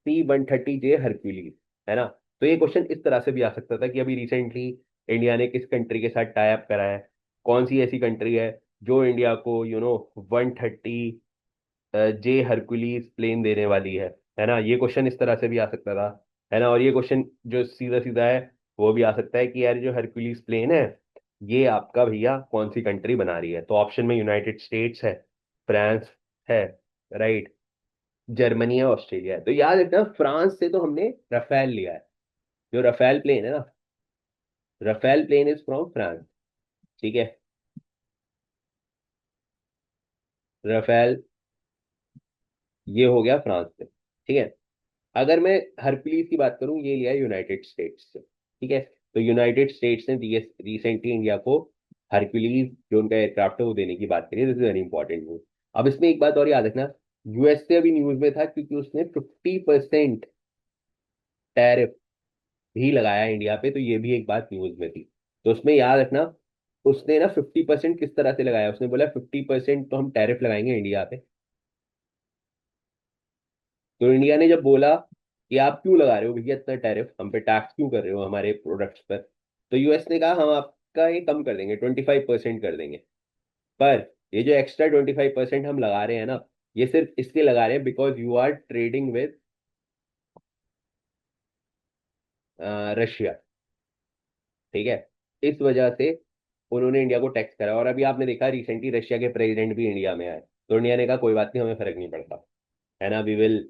C-130J Hercules, है ना। तो ये क्वेश्चन इस तरह से भी आ सकता था कि अभी रिसेंटली इंडिया ने किस कंट्री के साथ टाई अप करा है, कौन सी ऐसी कंट्री है जो इंडिया को 130J हरक्यूलीज प्लेन देने वाली है ना। ये क्वेश्चन इस तरह से भी आ सकता था, है ना। और ये क्वेश्चन जो सीधा सीधा है वो भी आ सकता है कि यार जो हरक्यूलीज प्लेन है ये आपका भैया कौन सी कंट्री बना रही है। तो ऑप्शन में यूनाइटेड स्टेट्स है, फ्रांस है, राइट, जर्मनी है, ऑस्ट्रेलिया है। तो याद रखना फ्रांस से तो हमने रफेल लिया है, जो रफेल प्लेन है ना, Rafale plane is from France. ठीक है, रफेल ये हो गया फ्रांस से। ठीक है, अगर मैं हरप्लीज की बात करूं, ये लिया यूनाइटेड स्टेट्स से। ठीक है, तो यूनाइटेड स्टेट्स ने रिसेंटली इंडिया को हरक्यूलीज जो उनका एयरक्राफ्ट है वो देने की बात करी है। This is very important news. अब इसमें एक बात और याद रखना, यूएस से अभी न्यूज में था क्योंकि उसने 50% टैरिफ भी लगाया इंडिया पे, तो ये भी एक बात न्यूज में थी। तो उसमें याद रखना, उसने ना 50% किस तरह से लगाया, उसने बोला 50% तो हम टैरिफ लगाएंगे इंडिया पे। तो इंडिया ने जब बोला कि आप क्यों लगा रहे हो भैया इतना टैरिफ, हम पे टैक्स क्यों कर रहे हो हमारे प्रोडक्ट्स पर, तो यूएस ने कहा हम आपका ये कम कर देंगे, 25% कर देंगे। पर ये जो एक्स्ट्रा 25% हम लगा रहे हैं ना, ये सिर्फ इसलिए लगा रहे हैं because you are trading with Russia. ठीक है, इस वजह से उन्होंने इंडिया को टैक्स करा। और अभी आपने देखा रिसेंटली रशिया के प्रेसिडेंट भी इंडिया में आए, तो इंडिया ने कहा कोई बात नहीं, हमें फर्क नहीं पड़ता, है ना, we will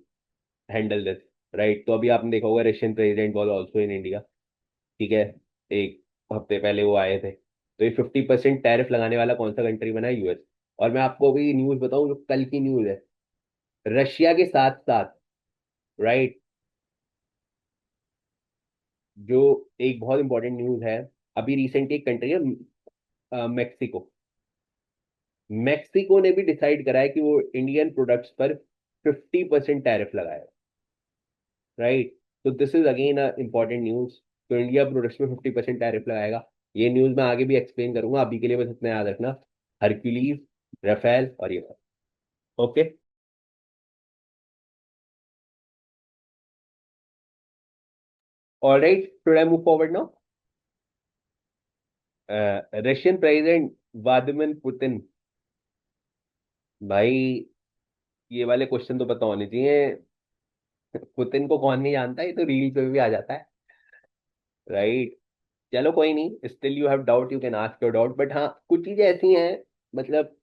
handle this. Right, तो अभी आपने देखा होगा Russian president was also in India. ठीक है, एक हफ्ते पहले वो आए थे। तो ये 50% टैरिफ लगाने वाला कौन सा कंट्री बना है? यूएस। और मैं आपको अभी न्यूज बताऊं जो कल की न्यूज है, रशिया के साथ साथ, राइट, जो एक बहुत इंपॉर्टेंट न्यूज है, अभी रिसेंटली एक कंट्री है मेक्सिको। मेक्सिको ने भी डिसाइड करा है कि वो इंडियन प्रोडक्ट्स पर 50% टैरिफ लगाए। राइट, तो this is again a important news. तो इंडिया प्रोडक्ट्स पे 50% टैरिफ लगाएगा। ये न्यूज मैं आगे भी एक्सप्लेन करूंगा, अभी के लिए बस इतना याद रखना, हरक्यूलीज, राफेल और ये। Okay, alright, should I move forward now? Russian president Vladimir Putin. भाई ये वाले क्वेश्चन तो पता होने चाहिए। पुतिन को कौन नहीं जानता, ये तो रील पे भी आ जाता है। राइट। चलो कोई नहीं, still you have doubt, you can ask your doubt, but हाँ कुछ चीजें ऐसी हैं, मतलब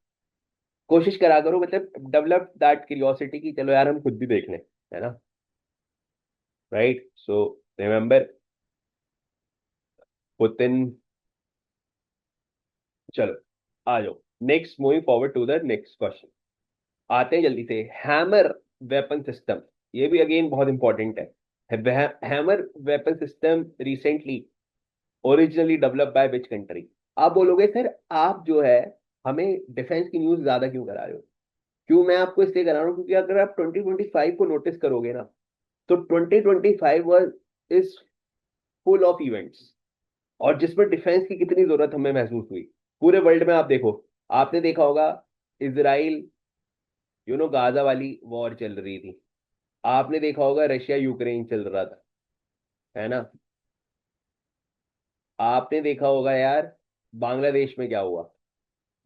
कोशिश करा करो, मतलब डेवलप दैट क्यूरियोसिटी की चलो यार हम खुद भी देख लें, है ना। Right, so remember Putin. चलो आ जाओ, next, moving forward to the next question. आते हैं जल्दी से, हैमर वेपन सिस्टम। ये भी अगेन बहुत इंपॉर्टेंट है। Hammer weapon system recently originally develop by which country. आप बोलोगे सर आप जो है हमें डिफेंस की न्यूज ज्यादा क्यों करा रहे हो। क्यों मैं आपको इसलिए करा रहा हूँ क्योंकि अगर आप 2025 को नोटिस करोगे ना, तो 2025 was is full of events, और जिसमें डिफेंस की कितनी जरूरत हमें महसूस हुई। पूरे वर्ल्ड में आप देखो, आपने देखा होगा इसराइल गाजा वाली वॉर चल रही थी। आपने देखा होगा रशिया यूक्रेन चल रहा था, है ना। आपने देखा होगा यार बांग्लादेश में क्या हुआ।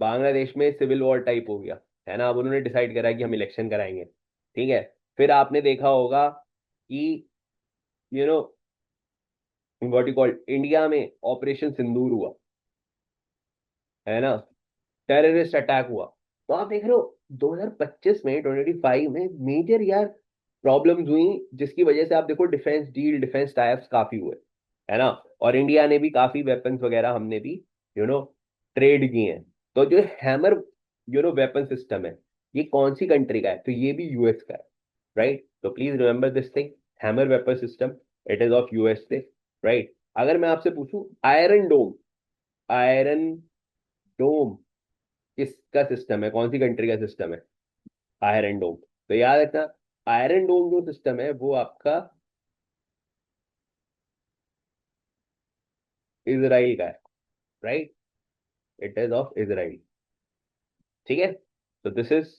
बांग्लादेश में सिविल वॉर टाइप हो गया, है ना। अब उन्होंने डिसाइड करा कि हम इलेक्शन कराएंगे, ठीक है। फिर आपने देखा होगा कि you know what you call, India में ऑपरेशन सिंदूर हुआ, है ना। टेररिस्ट अटैक हुआ। तो आप देख रहे हो 2025 में, 2025 में मेजर यार प्रॉब्लम्स हुई, जिसकी वजह से आप देखो डिफेंस डील, डिफेंस टाइप्स काफी हुए, है ना। और इंडिया ने भी काफी वेपन्स वगैरह हमने भी यू नो ट्रेड किए हैं। तो जो हैमर वेपन सिस्टम है, ये कौन सी कंट्री का है, तो ये भी यूएस का है। राइट, तो please remember this thing, hammer weapon system, it is of US से। राइट, अगर मैं आपसे पूछूं आयरन डोम, आयरन डोम किसका सिस्टम है, कौन सी कंट्री का सिस्टम है, आयरन डोम। तो याद रखना, आयरन डोम जो सिस्टम है वो आपका इजराइल का है। Right, it is of Israel. ठीक है, तो this is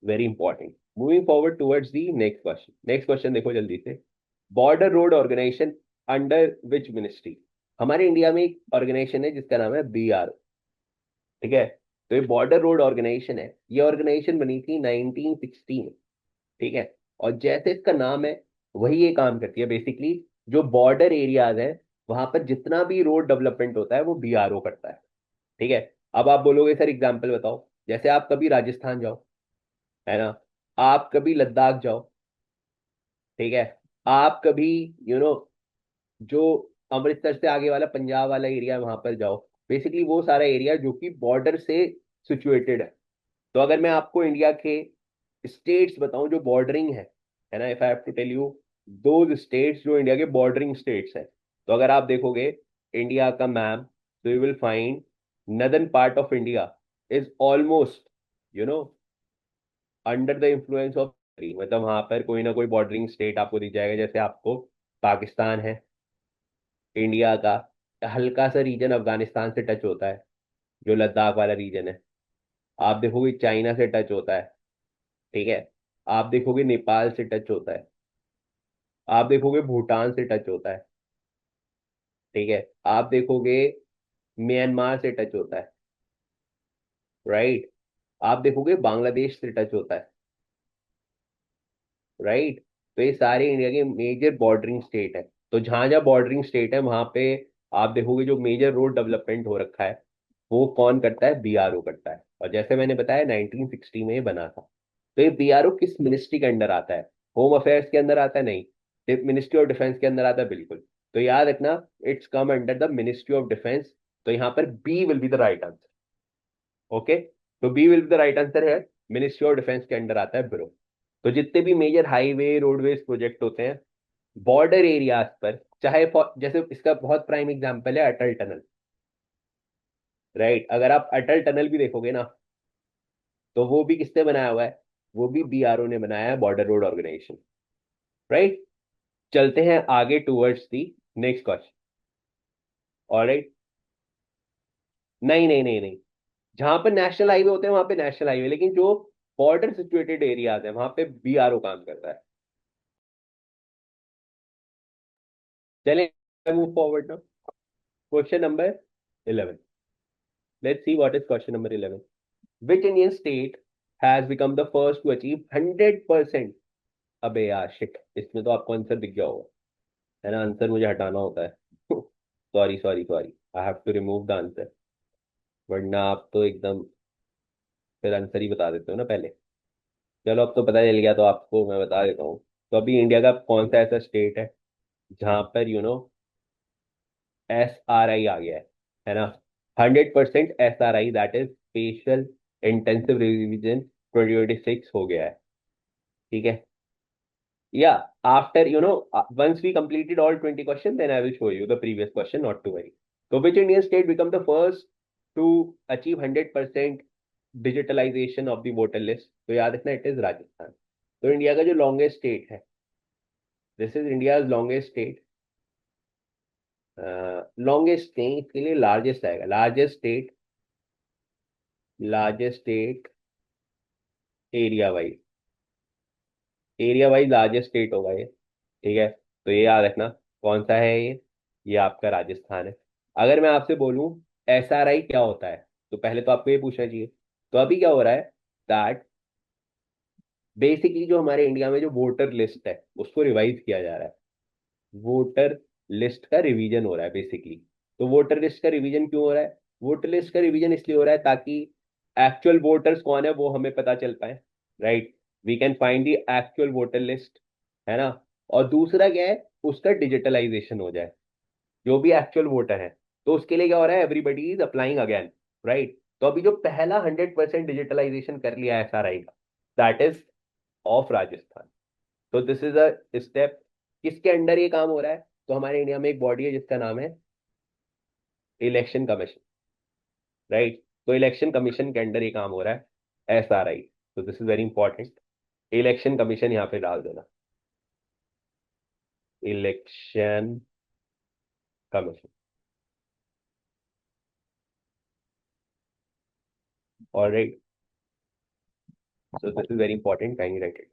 very important. Moving forward towards the next question. Next question देखो जल्दी से, border road organisation under which ministry. हमारे इंडिया में एक ऑर्गेनाइजेशन है जिसका नाम है BRO। ठीक है, तो ये बॉर्डर रोड ऑर्गेनाइजेशन है, ये ऑर्गेनाइजेशन बनी थी 1960 में। ठीक है, और जैसे इसका नाम है वही ये काम करती है बेसिकली, जो बॉर्डर एरियाज है वहां पर जितना भी रोड डेवलपमेंट होता है वो BRO करता है। ठीक है, अब आप बोलोगे सर एग्जाम्पल बताओ, जैसे आप कभी राजस्थान जाओ, है ना, आप कभी लद्दाख जाओ, ठीक है, आप कभी यू नो जो अमृतसर से आगे वाला पंजाब वाला एरिया वहां पर जाओ, बेसिकली वो सारा एरिया जो कि बॉर्डर से सिचुएटेड है। तो अगर मैं आपको इंडिया के स्टेट्स बताऊं जो बॉर्डरिंग है ना, if I have to tell you those states जो इंडिया के बॉर्डरिंग स्टेट्स हैं, तो अगर आप देखोगे इंडिया का मैप, तो you will find northern part of India is almost you know under the influence of, मतलब वहां पर कोई ना कोई बॉर्डरिंग स्टेट आपको दिख जाएगा। जैसे आपको पाकिस्तान है, इंडिया का हल्का सा रीजन अफगानिस्तान से टच होता है, जो लद्दाख वाला रीजन है। आप देखोगे चाइना से टच होता है, ठीक है। आप देखोगे नेपाल से टच होता है, आप देखोगे भूटान से टच होता है, ठीक है। आप देखोगे म्यांमार से टच होता है, राइट। आप देखोगे बांग्लादेश से टच होता है, राइट। तो ये सारे इंडिया के मेजर बॉर्डरिंग स्टेट है। तो जहां जहां बॉर्डरिंग स्टेट है वहां पे आप देखोगे जो मेजर रोड डेवलपमेंट हो रखा है वो कौन करता है, BRO करता है। और जैसे मैंने बताया 1960 में ये बना था। तो ये BRO किस मिनिस्ट्री के अंडर आता है, होम अफेयर्स के अंदर आता है, नहीं, मिनिस्ट्री ऑफ डिफेंस के अंदर आता है, बिल्कुल। तो याद रखना, it's come under the ministry of defence. तो यहाँ पर B will be the right answer. Okay, तो B will be the right answer है, मिनिस्ट्री ऑफ डिफेंस के अंडर आता है ब्रो। तो जितने भी मेजर हाईवे रोडवेज प्रोजेक्ट होते हैं बॉर्डर एरियाज पर, चाहे जैसे इसका बहुत प्राइम एग्जांपल है अटल टनल, राइट। अगर आप अटल टनल भी देखोगे ना, तो वो भी किसने बनाया हुआ है, वो भी BRO ने बनाया है, बॉर्डर रोड ऑर्गेनाइजेशन, राइट। चलते हैं आगे towards the next question. Alright, नहीं नहीं नहीं नहीं, जहां पर नेशनल हाईवे होते हैं वहां पे नेशनल हाईवे, लेकिन जो बॉर्डर सिचुएटेड एरियाज है वहां पे BRO काम करता है। चलें मूव फॉरवर्ड ना, question number 11. Let's see what is question number 11. Which Indian state has become the first to achieve 100%? अबे यार शिट, इसमें तो आपको आंसर दिख गया होगा, है ना? आंसर मुझे हटाना होता है sorry sorry sorry, I have to remove the answer, वरना आप तो एकदम फिर आंसर ही बता देते हो ना पहले। चलो अब तो पता चल गया, तो आपको मैं बता देता हूँ। तो अभी इंडिया का कौन सा ऐसा स्टेट है जहां पर SRI आ गया है ना? 100% SRI, that is special intensive revision 2026 हो गया है। ठीक है, या after once we completed all 20 questions, then I will show you the previous question, not to worry. So which Indian state become the first to achieve 100% digitalisation of the voter list? तो याद रखना, it is Rajasthan. तो India का जो longest state है, this is India longest state, longest नहीं, इसके लिए लार्जेस्ट आएगा, largest state, largest state area wise, area wise largest state होगा ये। ठीक है, तो ये याद रखना कौन सा है ये आपका राजस्थान है। अगर मैं आपसे बोलूं SRI क्या होता है, तो पहले तो आपको ये पूछना चाहिए। तो अभी क्या हो रहा है दैट बेसिकली जो हमारे इंडिया में जो वोटर लिस्ट है उसको रिवाइज किया जा रहा है, वोटर लिस्ट का रिवीजन हो रहा है बेसिकली। तो वोटर लिस्ट का रिवीजन क्यों हो रहा है? वोटर लिस्ट का रिवीजन इसलिए हो रहा है ताकि एक्चुअल वोटर्स कौन है वो हमें पता चल पाए, right? We can find the actual voter list, है ना? और दूसरा क्या है, उसका डिजिटलाइजेशन हो जाए, जो भी एक्चुअल वोटर है। तो उसके लिए क्या हो रहा है, everybody is applying again, right? तो अभी जो पहला 100% डिजिटलाइजेशन कर लिया है SRI का, दैट इज ऑफ राजस्थान। तो दिस इज अ स्टेप। किसके अंडर ये काम हो रहा है? तो हमारे इंडिया में एक बॉडी है जिसका नाम है इलेक्शन कमीशन, राइट? तो इलेक्शन कमीशन के अंडर ये काम हो रहा है SRI। तो this is very important, election commission यहाँ पे डाल देना, election commission. Alright, so this is very important, kindly right it.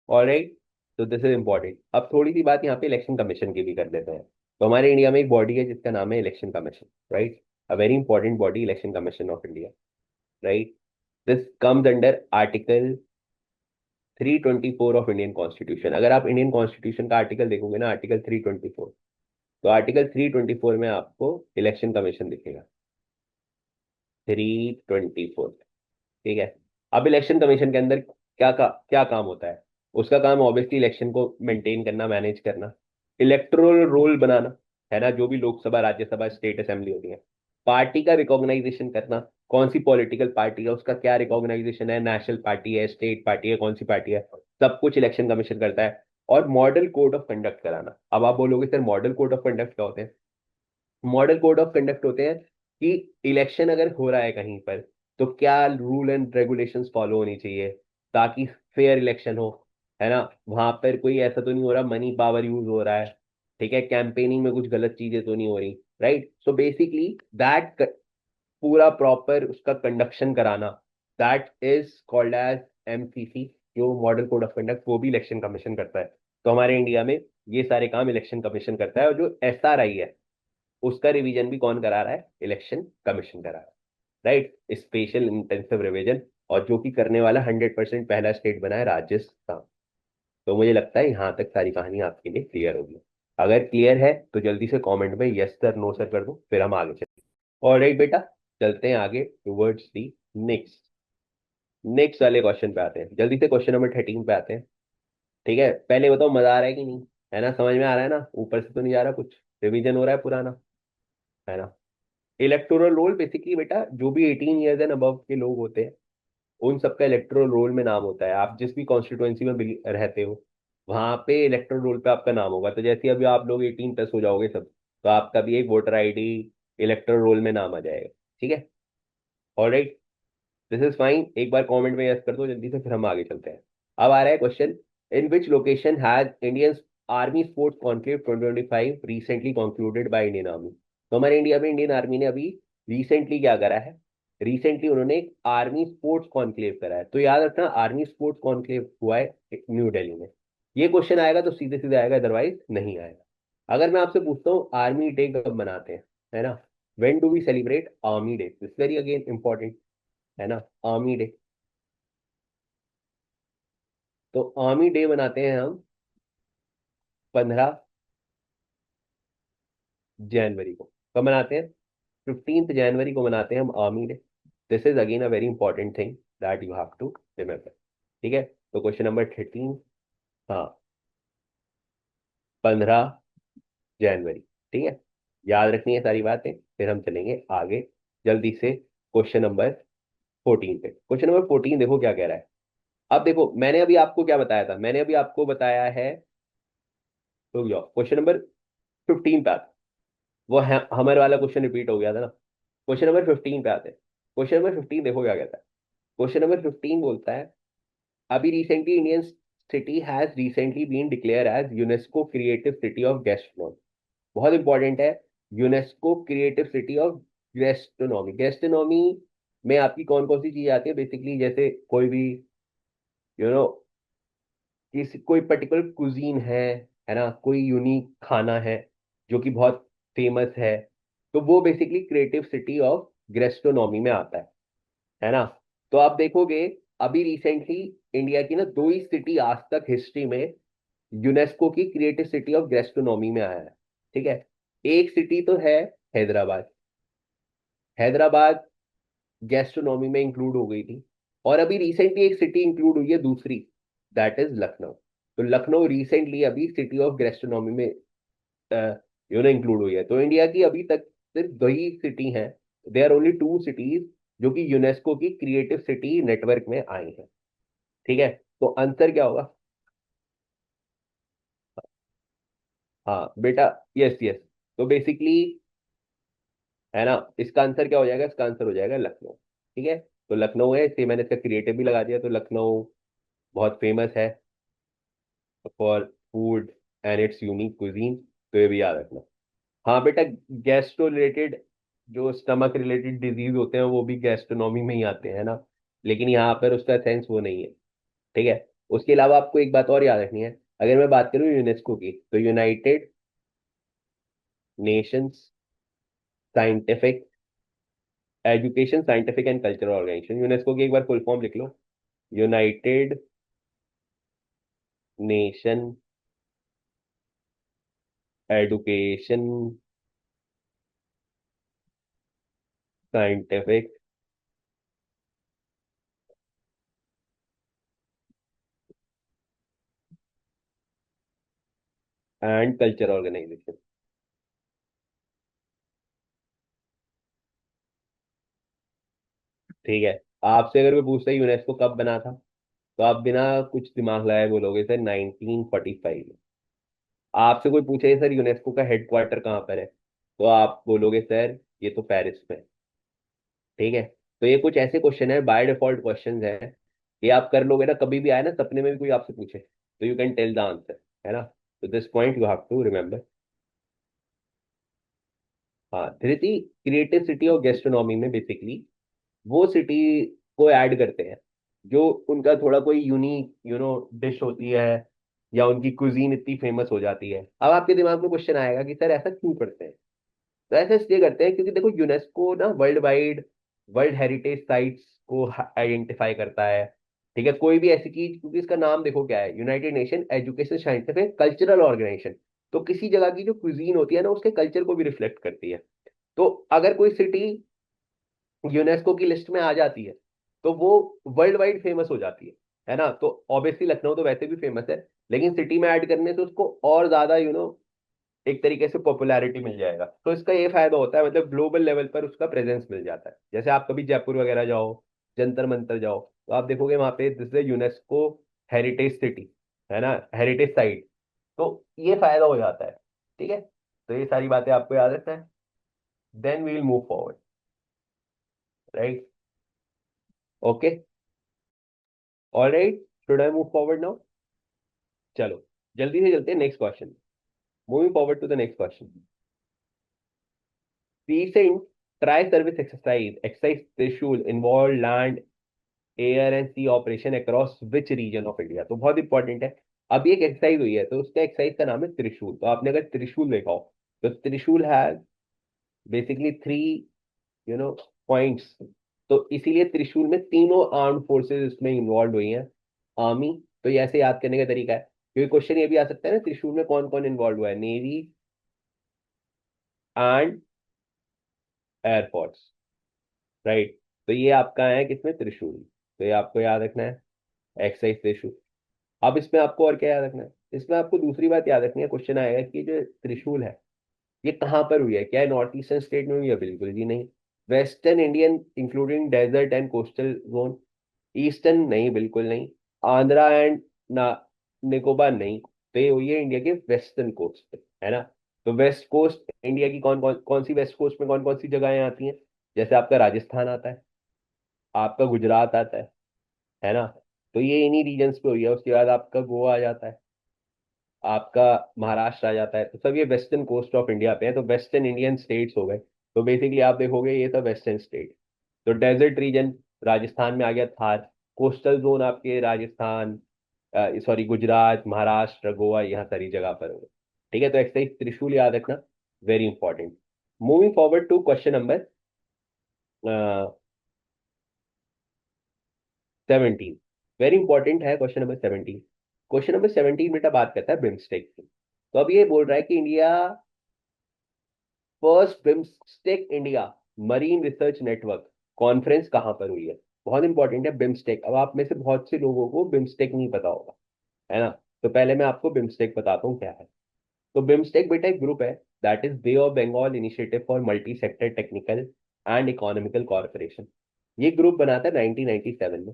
Alright, तो दिस इज इंपॉर्टेंट। अब थोड़ी सी बात यहाँ पे इलेक्शन कमीशन की भी कर लेते हैं। तो हमारे इंडिया में एक बॉडी है जिसका नाम है election commission, right? A very important body, election commission of India, right? This comes under article 324 of Indian constitution. अगर आप इंडियन कॉन्स्टिट्यूशन का आर्टिकल देखोगे ना, आर्टिकल 324, तो आर्टिकल 324 में आपको इलेक्शन कमीशन दिखेगा, 324। ठीक है, अब इलेक्शन कमीशन के अंदर क्या काम होता है? उसका काम ऑब्वियसली इलेक्शन को मेंटेन करना, मैनेज करना, इलेक्टोरल रोल बनाना, है ना? जो भी लोकसभा, राज्यसभा, स्टेट असेंबली होती है, पार्टी का रिकॉग्नाइजेशन करना, कौन सी पॉलिटिकल पार्टी है, उसका क्या रिकॉग्नाइजेशन है, नेशनल पार्टी है, स्टेट पार्टी है, कौन सी पार्टी है, सब कुछ इलेक्शन कमीशन करता है। और मॉडल कोड ऑफ कंडक्ट कराना। अब आप बोलोगे sir model code of conduct क्या होते हैं? मॉडल कोड ऑफ कंडक्ट होते हैं कि इलेक्शन अगर हो रहा है कहीं पर, तो क्या रूल एंड रेगुलेशंस फॉलो होनी चाहिए ताकि फेयर इलेक्शन हो, है ना? वहां पर कोई ऐसा तो नहीं हो रहा मनी पावर यूज हो रहा है, ठीक है, कैंपेनिंग में कुछ गलत चीजें तो नहीं हो रही, राइट? सो बेसिकली दैट पूरा प्रॉपर उसका कंडक्शन कराना, that is called as MCC। जो मॉडल कोड ऑफ कंडक्ट वो भी इलेक्शन कमीशन करता है। तो हमारे इंडिया में ये सारे काम इलेक्शन कमीशन करता है, और जो SRI है उसका रिवीजन भी कौन करा रहा है? इलेक्शन कमीशन करा रहा है, राइट? Special intensive revision. और जो कि करने वाला 100% पहला स्टेट बना है राजस्थान। तो मुझे लगता है यहाँ तक सारी कहानी आपके लिए क्लियर होगी। अगर क्लियर है तो जल्दी से कमेंट में यस सर नो सर कर दो, फिर हम आगे चलते हैं। ऑलराइट बेटा, चलते हैं आगे टुवर्ड्स दी नेक्स्ट, नेक्स्ट वाले क्वेश्चन पे आते हैं। जल्दी से क्वेश्चन नंबर 13 पे आते हैं। ठीक है, पहले बताओ मजा आ रहा है कि नहीं, है ना? समझ में आ रहा है ना? ऊपर से तो नहीं जा रहा कुछ, रिवीजन हो रहा है पुराना, है ना? इलेक्टोरल रोल बेसिकली बेटा, जो भी 18 ईयर्स एंड अबव के लोग होते हैं उन सबका इलेक्टोरल रोल में नाम होता है। आप जिस भी कॉन्स्टिट्यूएंसी में रहते हो वहां पे इलेक्टोरल रोल पे आपका नाम होगा। तो जैसे अभी आप लोग 18+ हो जाओगे सब, तो आपका भी एक वोटर ID इलेक्टोरल रोल में नाम आ जाएगा। ठीक है, ऑलराइट, दिस इज फाइन। एक बार कमेंट में यस कर दो जल्दी से, फिर हम आगे चलते हैं। अब आ रहा है question, in which location has Indian army sports conclave 2025 recently concluded by Indian army? तो हमारे इंडिया में इंडियन आर्मी ने अभी रिसेंटली क्या करा है? रिसेंटली उन्होंने एक आर्मी स्पोर्ट्स कॉन्क्लेव करा है। तो याद रखना, आर्मी स्पोर्ट्स कॉन्क्लेव हुआ है न्यू दिल्ली में। ये क्वेश्चन आएगा तो सीधे सीधे आएगा, अदरवाइज नहीं आएगा। अगर मैं आपसे पूछता हूँ आर्मी डे कब मनाते हैं, है ना। When do we celebrate army day, this very again important, है ना, आर्मी डे। तो आर्मी डे मनाते हैं हम 15 जनवरी को। कब मनाते हैं? 15 जनवरी को मनाते हैं हम army day. This is again a very important thing that you have to remember. ठीक है, तो क्वेश्चन नंबर 13। हाँ, 15 जनवरी। ठीक है, याद रखनी है सारी बातें, फिर हम चलेंगे आगे जल्दी से क्वेश्चन नंबर 14 पे। क्वेश्चन नंबर 14 देखो क्या कह रहा है। अब देखो, मैंने अभी आपको क्या बताया था, मैंने अभी आपको बताया है, रुक जाओ, क्वेश्चन नंबर 15 पे आता, वो है हमारे वाला क्वेश्चन रिपीट हो गया था ना। क्वेश्चन नंबर 15 पे आते हैं। क्वेश्चन नंबर 15 देखो क्या कहता है। क्वेश्चन नंबर 15 बोलता है, अभी recently Indian city has recently been declare as UNESCO creative city of gastronomy. बहुत इंपॉर्टेंट है, UNESCO creative city of gastronomy. Gastronomy में आपकी कौन कौन सी चीज आती है बेसिकली, जैसे कोई भी यू नो किसी कोई पर्टिकुलर कुजीन है ना, कोई यूनिक खाना है जो कि बहुत फेमस है, तो वो basically creative city of gastronomy में आता है ना। तो आप देखोगे, अभी रिसेंटली इंडिया की ना दो ही सिटी आज तक हिस्ट्री में यूनेस्को की क्रिएटिव सिटी ऑफ गैस्ट्रोनॉमी में आया है। ठीक है, एक सिटी तो है हैदराबाद, हैदराबाद गैस्ट्रोनॉमी में इंक्लूड हो गई थी। और अभी रिसेंटली एक सिटी इंक्लूड हुई है दूसरी, दैट इज लखनऊ। तो लखनऊ रिसेंटली अभी सिटी ऑफ गैस्ट्रोनॉमी में इंक्लूड हुई है। तो इंडिया की अभी तक सिर्फ दो ही सिटी हैं, they are only two cities जो कि यूनेस्को की क्रिएटिव सिटी नेटवर्क में आई हैं। ठीक है, तो आंसर क्या होगा? हाँ बेटा, यस यस। तो बेसिकली, है ना, इसका आंसर क्या हो जाएगा? इसका आंसर हो जाएगा लखनऊ। ठीक है, तो लखनऊ है, इसलिए मैंने इसका क्रिएटिव भी लगा दिया। तो लखनऊ बहुत फेमस है for food and it's unique cuisine, तो ये भी याद रखना। हाँ बेटा, गैस्ट्रो रिलेटेड जो स्टमक रिलेटेड डिजीज होते हैं वो भी गैस्ट्रोनॉमी में ही आते हैं ना, लेकिन यहाँ पर उसका सेंस वो नहीं है। ठीक है, उसके अलावा आपको एक बात और याद रखनी है। अगर मैं बात करूँ यूनेस्को की, तो United Nations Scientific Education Scientific and Cultural Organisation, UNESCO की एक बार फुल फॉर्म लिख लो, United Nation education Scientific and Culture Organisation. ठीक है, आपसे अगर कोई पूछता है यूनेस्को कब बना था, तो आप बिना कुछ दिमाग लगाए बोलोगे सर 1945 में। आपसे कोई पूछे सर यूनेस्को का हेडक्वार्टर कहाँ पर है, तो आप बोलोगे सर ये तो पेरिस में है। ठीक है, तो ये कुछ ऐसे क्वेश्चन है, बाय डिफॉल्ट क्वेश्चन है, ये आप कर लोगे ना, कभी भी आए ना सपने में भी कोई आपसे पूछे तो you can tell the answer, है ना। तो this point you have to remember. हाँ, Dhriti creative city of gastronomy में बेसिकली वो सिटी को ऐड करते हैं जो उनका थोड़ा कोई यूनिक डिश होती है, या उनकी कुजीन इतनी फेमस हो जाती है। अब आपके दिमाग में क्वेश्चन आएगा कि सर ऐसा क्यों करते हैं? तो ऐसा इसलिए करते हैं क्योंकि देखो, यूनेस्को ना world wide world heritage sites को आइडेंटिफाई करता है। ठीक है, कोई भी ऐसी चीज, क्योंकि इसका नाम देखो क्या है, United Nation education scientific cultural organisation. तो किसी जगह की जो क्विजीन होती है ना, उसके कल्चर को भी रिफ्लेक्ट करती है। तो अगर कोई सिटी यूनेस्को की लिस्ट में आ जाती है तो वो वर्ल्ड वाइड फेमस हो जाती है ना। तो ऑब्वियसली लखनऊ तो वैसे भी फेमस है, लेकिन सिटी में ऐड करने से उसको और ज्यादा एक तरीके से पॉपुलैरिटी मिल जाएगा। तो इसका ये फायदा होता है, मतलब ग्लोबल लेवल पर उसका प्रेजेंस मिल जाता है। जैसे आप कभी जयपुर वगैरह जाओ, जंतर मंतर जाओ, तो आप देखोगे वहां पे this is UNESCO heritage city, है ना, हेरिटेज साइट। तो ये फायदा हो जाता है। ठीक है, तो ये सारी बातें आपको याद रखना है, then we will move forward, right. Okay, alright, should I move forward now? चलो जल्दी से चलते हैं next question. Moving forward to the next question. Recent tri-service exercise Trishul involved land, air and sea operation across which region of India? तो बहुत important है। अभी एक एक्सरसाइज हुई है, तो उसका एक्सरसाइज का नाम है त्रिशूल। तो आपने अगर त्रिशूल देखा हो, तो त्रिशूल है बेसिकली थ्री पॉइंट्स। तो इसीलिए त्रिशूल में तीनों आर्म फोर्सेस इसमें इन्वॉल्व हुई हैं। आर्मी, तो ये ऐसे याद करने का तरीका है, क्योंकि क्वेश्चन ये भी आ सकता है ना, त्रिशूल में कौन कौन इन्वॉल्व हुआ है, नेवी एंड एयरफोर्स, राइट। तो ये आपका है किसमें, त्रिशूल। तो ये आपको याद रखना है, एक्सरसाइज त्रिशूल। अब इसमें आपको और क्या याद रखना है, इसमें आपको दूसरी बात याद रखनी है, क्वेश्चन आएगा कि जो त्रिशूल है ये कहाँ पर हुई है, क्या है नॉर्थ ईस्टर्न स्टेट में हुई है, बिल्कुल भी नहीं। Western Indian including desert and coastal zone, eastern नहीं, बिल्कुल नहीं। आंध्रा एंड ना निकोबार नहीं। तो ये हुई है इंडिया के वेस्टर्न कोस्ट पे, है ना। तो वेस्ट कोस्ट इंडिया की कौन कौन कौन सी वेस्ट कोस्ट में कौन कौन सी जगहें आती हैं, जैसे आपका राजस्थान आता है, आपका गुजरात आता है ना। तो ये इन्हीं रीजन्स पे हुई है। उसके बाद आपका गोवा आ जाता है, आपका महाराष्ट्र आ जाता है। तो सब ये वेस्टर्न कोस्ट ऑफ इंडिया पे है, तो वेस्टर्न इंडियन स्टेट्स हो गए। तो बेसिकली आप देखोगे ये सब वेस्टर्न स्टेट। तो डेजर्ट रीजन राजस्थान में आ गया थार। कोस्टल जोन आपके राजस्थान, सॉरी गुजरात, महाराष्ट्र, गोवा, यहाँ सारी जगह पर होंगे। ठीक है, तो एक्सरसाइज त्रिशूल याद रखना, very important. Moving forward to question number 17। Very important है क्वेश्चन नंबर 17। क्वेश्चन नंबर 17 बेटा बात करता है बिम्स्टेक की। तो अब ये बोल रहा है कि India first BIMSTEC India marine research network conference कहाँ पर हुई है। बहुत इंपॉर्टेंट है बिम्स्टेक। अब आप में से बहुत से लोगों को बिम्स्टेक नहीं पता होगा, है ना। तो पहले मैं आपको बिम्स्टेक बताता हूँ क्या है। तो बिम्स्टेक बेटा एक ग्रुप है, that is bay of Bengal initiative for multi sector technical and economical corporation. ये ग्रुप बना था 1997 में।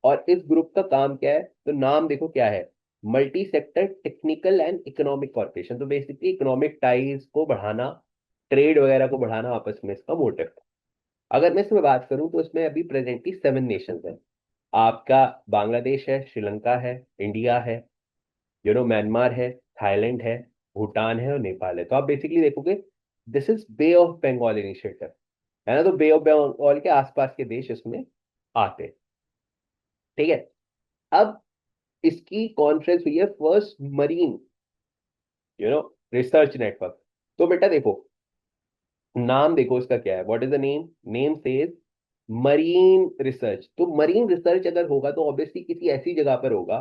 और इस ग्रुप का काम क्या है, तो नाम देखो क्या है, multi sector technical and economic corporation. तो बेसिकली इकोनॉमिक टाइज को बढ़ाना, ट्रेड वगैरह को बढ़ाना आपस में, इसका मोटिव है। अगर मैं इसमें बात करूं तो इसमें अभी प्रेजेंटली 7 नेशंस है। आपका बांग्लादेश है, श्रीलंका है, इंडिया है, म्यांमार है, थाईलैंड है, भूटान है और नेपाल है। तो आप बेसिकली देखोगे this is bay of Bengal initiative, है ना। तो बे ऑफ बंगाल के आसपास के देश इसमें आते हैं। ठीक है। अब इसकी कॉन्फ्रेंस हुई है फर्स्ट मरीन रिसर्च नेटवर्क। तो बेटा देखो, नाम देखो इसका क्या है, what is the name, name says marine research. तो मरीन रिसर्च अगर होगा तो ऑब्वियसली किसी ऐसी जगह पर होगा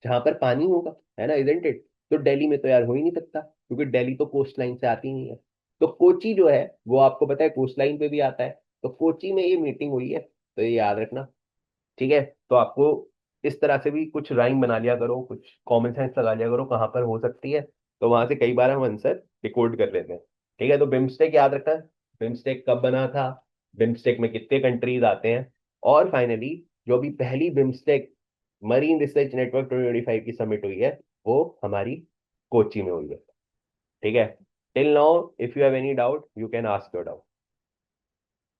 जहां पर पानी होगा, है ना, इजंट इट। तो दिल्ली में तो यार हो ही नहीं सकता, क्योंकि दिल्ली तो कोस्ट लाइन से आती नहीं है। तो कोची जो है वो आपको पता है कोस्ट लाइन पे भी आता है। तो कोची में ये मीटिंग हुई है, तो ये याद रखना। ठीक है, तो आपको इस तरह से भी कुछ राइम बना लिया करो, कुछ कॉमन सेंस लगा लिया करो कहाँ पर हो सकती है। तो वहां से कई बार हम आंसर डिकोड कर लेते हैं। ठीक है, तो बिम्स्टेक याद रखना है, बिम्स्टेक कब बना था, बिम्स्टेक में कितने कंट्रीज आते हैं। और फाइनली जो भी पहली बिम्स्टेक मरीन रिसर्च नेटवर्क 2025 की समिट हुई है वो हमारी कोची में हुई है। ठीक है, till now if you have any doubt you can ask your doubt.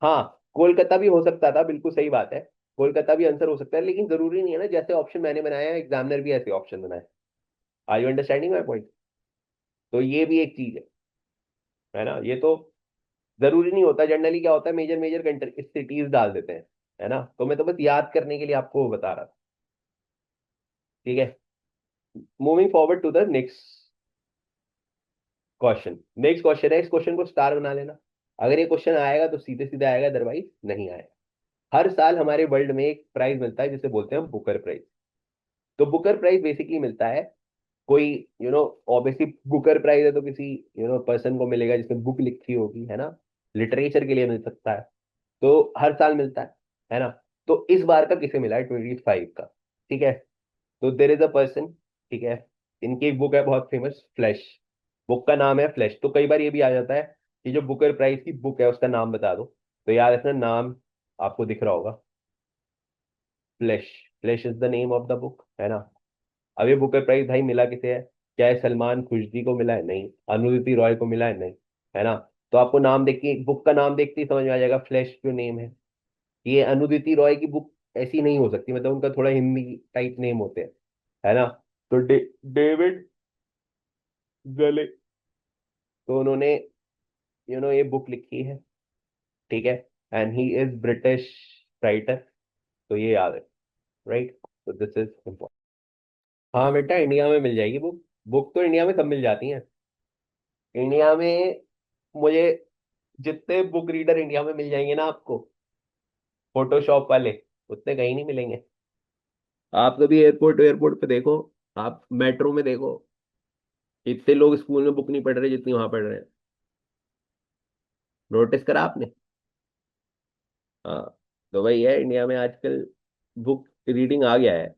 हाँ, कोलकाता भी हो सकता था, बिल्कुल सही बात है। कोलकाता भी आंसर हो सकता है, लेकिन जरूरी नहीं है ना, जैसे ऑप्शन मैंने बनाया है एग्जामिनर भी ऐसे ऑप्शन बनाए। Are you understanding my point. तो ये भी एक चीज है ना। ये तो जरूरी नहीं होता, जनरली क्या होता है मेजर मेजर कंट्री सिटीज डाल देते हैं, है ना। तो मैं तो बस याद करने के लिए आपको बता रहा था। ठीक है, moving forward to the next question. Next question है, इस क्वेश्चन को स्टार बना लेना। अगर ये क्वेश्चन आएगा तो सीधे सीधे आएगा, अदरवाइज नहीं आएगा। हर साल हमारे वर्ल्ड में एक प्राइज मिलता है जिसे बोलते हैं बुकर प्राइज। तो बुकर प्राइज बेसिकली मिलता है कोई, ऑब्वियसली बुकर प्राइज है तो किसी पर्सन को मिलेगा जिसने बुक लिखी होगी, है ना। लिटरेचर के लिए मिल सकता है। तो हर साल मिलता है ना। तो इस बार का किसे मिला है, 25 का। ठीक है, तो देर इज अ पर्सन। ठीक है, इनकी एक बुक है बहुत फेमस, फ्लैश। बुक का नाम है फ्लैश। तो कई बार ये भी आ जाता है कि जो बुकर प्राइज की बुक है उसका नाम बता दो। तो याद रखना नाम आपको दिख रहा होगा, flash. Flash is the name of the book, है ना। अब ये बुकर प्राइज भाई मिला किसे है, क्या है सलमान खुर्शीदी को मिला है, नहीं। अरुंधति रॉय को मिला है, नहीं, है ना। तो आपको नाम देख के, बुक का नाम देखते ही समझ में आ जाएगा फ्लैश जो नेम है। ये अरुंधति रॉय की बुक ऐसी नहीं हो सकती, मतलब उनका थोड़ा हिंदी टाइप नेम होते हैं, है ना। तो डेविड गले, तो उन्होंने ये बुक लिखी है। ठीक है, and he is British writer. तो ये याद है, राइट। तो दिस इज इम्पोर्टेंट। हाँ बेटा, इंडिया में मिल जाएगी बुक। बुक तो इंडिया में सब मिल जाती हैं। इंडिया में मुझे जितने बुक रीडर इंडिया में मिल जाएंगे ना आपको, फोटोशॉप वाले, उतने कहीं नहीं मिलेंगे। आप कभी एयरपोर्ट एयरपोर्ट पे देखो, आप मेट्रो में देखो, इतने लोग स्कूल में बुक नहीं पढ़ रहे जितनी वहां पढ़ रहे हैं। नोटिस करा आपने? हाँ। तो वही है, इंडिया में आजकल बुक रीडिंग आ गया है।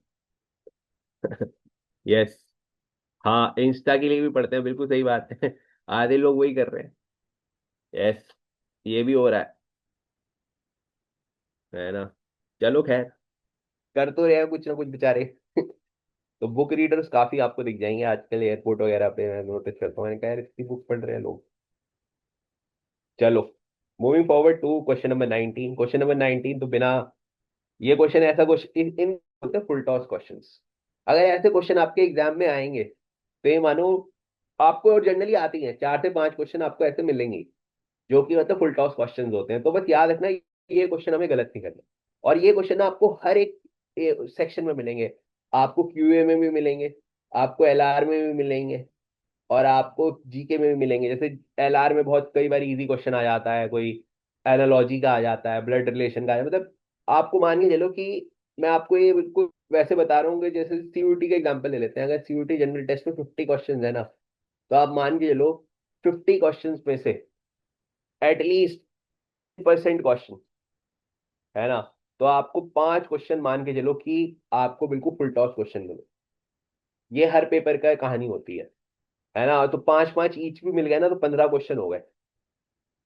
यस। हाँ, इंस्टा के लिए भी पढ़ते हैं, बिल्कुल सही बात है। आधे लोग वही कर रहे हैं। यस, ये भी हो रहा है ना? चलो खैर, कर तो रहे हैं कुछ ना कुछ बेचारे। तो बुक रीडर्स काफी आपको दिख जाएंगे आजकल एयरपोर्ट वगैरह पे, मैं नोटिस करता हूँ। मैंने कहा यार इतनी बुक पढ़ रहे हैं लोग। चलो, moving forward to question number 19। Question number 19 तो बिना, ये क्वेश्चन ऐसा क्वेश्चन, इन बोलते हैं फुल टॉस क्वेश्चंस। अगर ऐसे क्वेश्चन आपके एग्जाम में आएंगे तो ये मानो आपको जनरली आती हैं, 4 से 5 क्वेश्चन आपको ऐसे मिलेंगे जो कि मतलब फुल टॉस क्वेश्चन होते हैं। तो बस याद रखना, ये क्वेश्चन हमें गलत नहीं करना। और ये क्वेश्चन आपको हर एक सेक्शन में मिलेंगे। आपको क्यूए में भी मिलेंगे, आपको एलआर में भी मिलेंगे, और आपको जीके में भी मिलेंगे। जैसे एलआर में बहुत कई बार इजी क्वेश्चन आ जाता है, कोई एनालॉजी का आ जाता है, ब्लड रिलेशन का मतलब आपको मान के चलो कि मैं आपको ये बिल्कुल वैसे बता रहा हूँ कि जैसे सीयूटी का एग्जांपल ले लेते हैं। अगर सीयूटी जनरल टेस्ट में 50 क्वेश्चन है ना, तो आप मान के चलो 50 क्वेश्चन में से एटलीस्ट परसेंट क्वेश्चन, है ना, तो आपको 5 क्वेश्चन मान के चलो कि आपको बिल्कुल फुल टॉस क्वेश्चन मिले। ये हर पेपर का कहानी होती है ना? तो 5 5 ईच भी मिल गए ना तो 15 क्वेश्चन हो गए,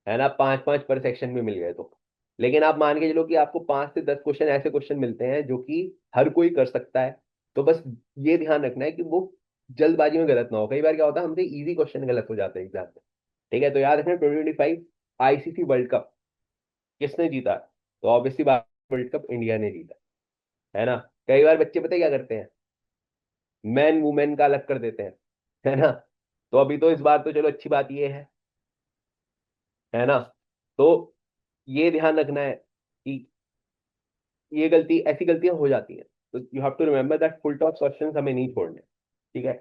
है ना? 5 5 पर सेक्शन में मिल गए तो। लेकिन आप मान के चलो कि आपको 5 से 10 क्वेश्चन ऐसे क्वेश्चन मिलते हैं जो कि हर कोई कर सकता है। तो बस ये ध्यान रखना है कि वो जल्दबाजी में गलत ना हो। कई बार क्या होता है, हमसे इजी क्वेश्चन गलत हो जाते हैं एग्जाम में। ठीक है, तो याद रखना, 2025 आईसीसी वर्ल्ड कप किसने जीता? तो ऑब्वियसली बात, वर्ल्ड कप इंडिया ने जीता, है ना? कई बार बच्चे पता है क्या करते हैं, मैन वुमेन का अलग कर देते हैं, है ना? तो अभी तो इस बार तो चलो अच्छी बात ये है ना? तो ये ध्यान रखना है कि ये गलती, ऐसी गलतियां हो जाती हैं। तो you have to remember that full toss questions हमें नहीं छोड़ने। ठीक है?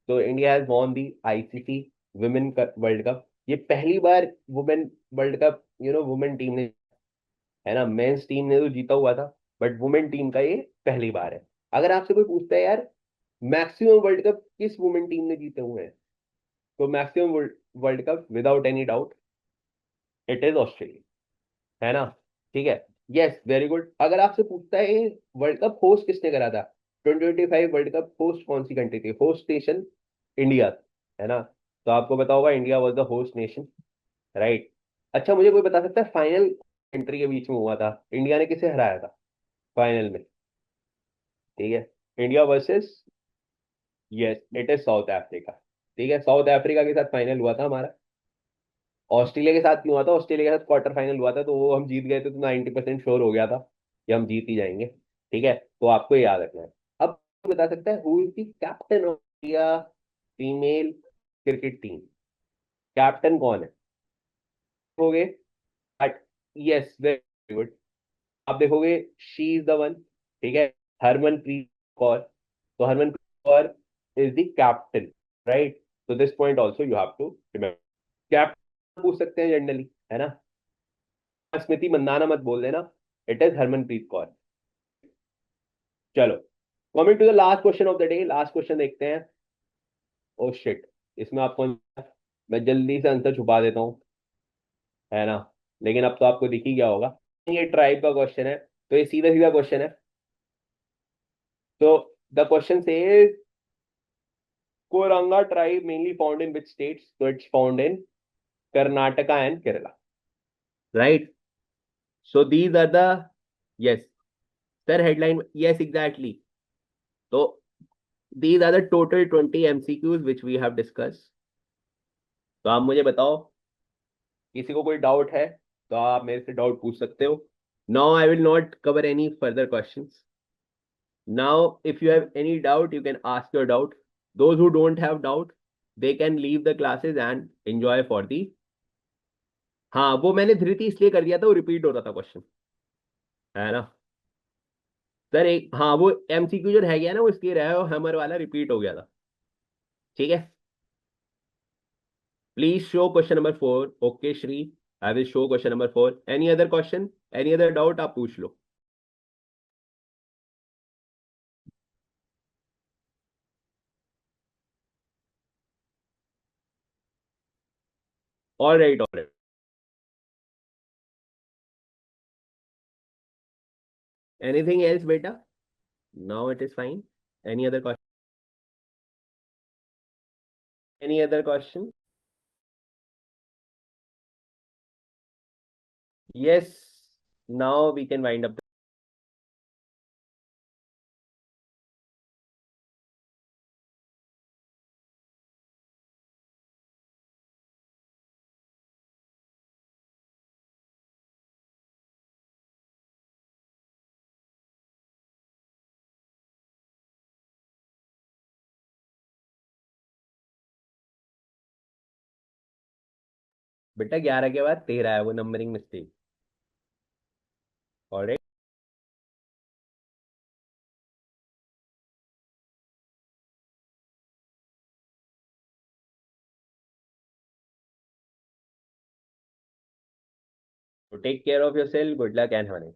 तो India has won the ICC Women World Cup. ये पहली बार Women World Cup, Women team ने, है ना, मेंस टीम ने तो जीता हुआ था, बट वुमेन टीम का ये पहली बार है। अगर आपसे कोई पूछता है यार मैक्सिमम वर्ल्ड कप किस वुमेन टीम ने जीते हुए हैं, तो maximum world cup without any doubt it is Australia, है ना? ठीक है। Yes, very good. अगर आपसे पूछता है वर्ल्ड कप होस्ट किसने करा था, 2025 वर्ल्ड कप होस्ट कौन सी कंट्री थी, होस्ट नेशन इंडिया, है ना? तो आपको पता होगा India was the host nation, right? अच्छा, मुझे कोई बता सकता है फाइनल कंट्री के बीच में हुआ था, इंडिया ने किसे हराया था फाइनल में? ठीक है, India versus, yes it is south Africa. ठीक है, साउथ अफ्रीका के साथ फाइनल हुआ था हमारा। ऑस्ट्रेलिया के साथ क्यों हुआ था? ऑस्ट्रेलिया के साथ क्वार्टर फाइनल हुआ था, तो वो हम जीत गए थे, तो 90% श्योर हो गया था कि हम जीत ही जाएंगे। ठीक है, तो आपको ये याद रखना है। अब बता सकता है who is the captain of India female cricket team? Captain कौन है? हो गए, बट यस वेरी गुड। आप देखोगे शी इज द वन। ठीक है, हरमनप्रीत कौर। तो Harmanpreet Kaur is the captain, right? तो this point also you have to remember. Captain पूछ सकते हैं जनरली, है ना? स्मृति मंदाना मत बोल देना, इट इज हरमनप्रीत कौर। चलो, coming to the last question of the day, last question देखते हैं। ओ शिट, इसमें आपको, मैं जल्दी से आंसर छुपा देता हूँ, है ना? लेकिन अब तो आपको दिख ही गया होगा। ये ट्राइब का क्वेश्चन है, तो ये सीधा सीधा क्वेश्चन है। तो द क्वेश्चन से Koranga tribe mainly found in which states? तो it's found in Karnataka and Kerala, right? So these are the, yes sir, headline, yes exactly. तो these are the total 20 MCQs which we have discussed. तो आप मुझे बताओ, किसी को कोई डाउट है तो आप मेरे से डाउट पूछ सकते हो। Now I will not cover any further questions. Now if you have any doubt you can ask your doubt. Those who don't have doubt they can leave the classes and enjoy for the. हाँ, वो मैंने धृति इसलिए कर दिया था, वो repeat हो रहा था क्वेश्चन, है ना? सर एक, हाँ, वो एमसीक्यू जो रह गया ना वो इसलिए रहा है, वो हमर वाला रिपीट हो गया था। ठीक है, please show question number 4। Okay Shri, I will show question number 4. Any other question, any other doubt आप पूछ लो. All right, all right. Anything else बेटा? Now it is fine. Any other question? Any other question? Yes, now we can wind up. बेटा 11 के बाद 13 है, वो numbering mistake. Alright. तो take care of yourself. Good luck and have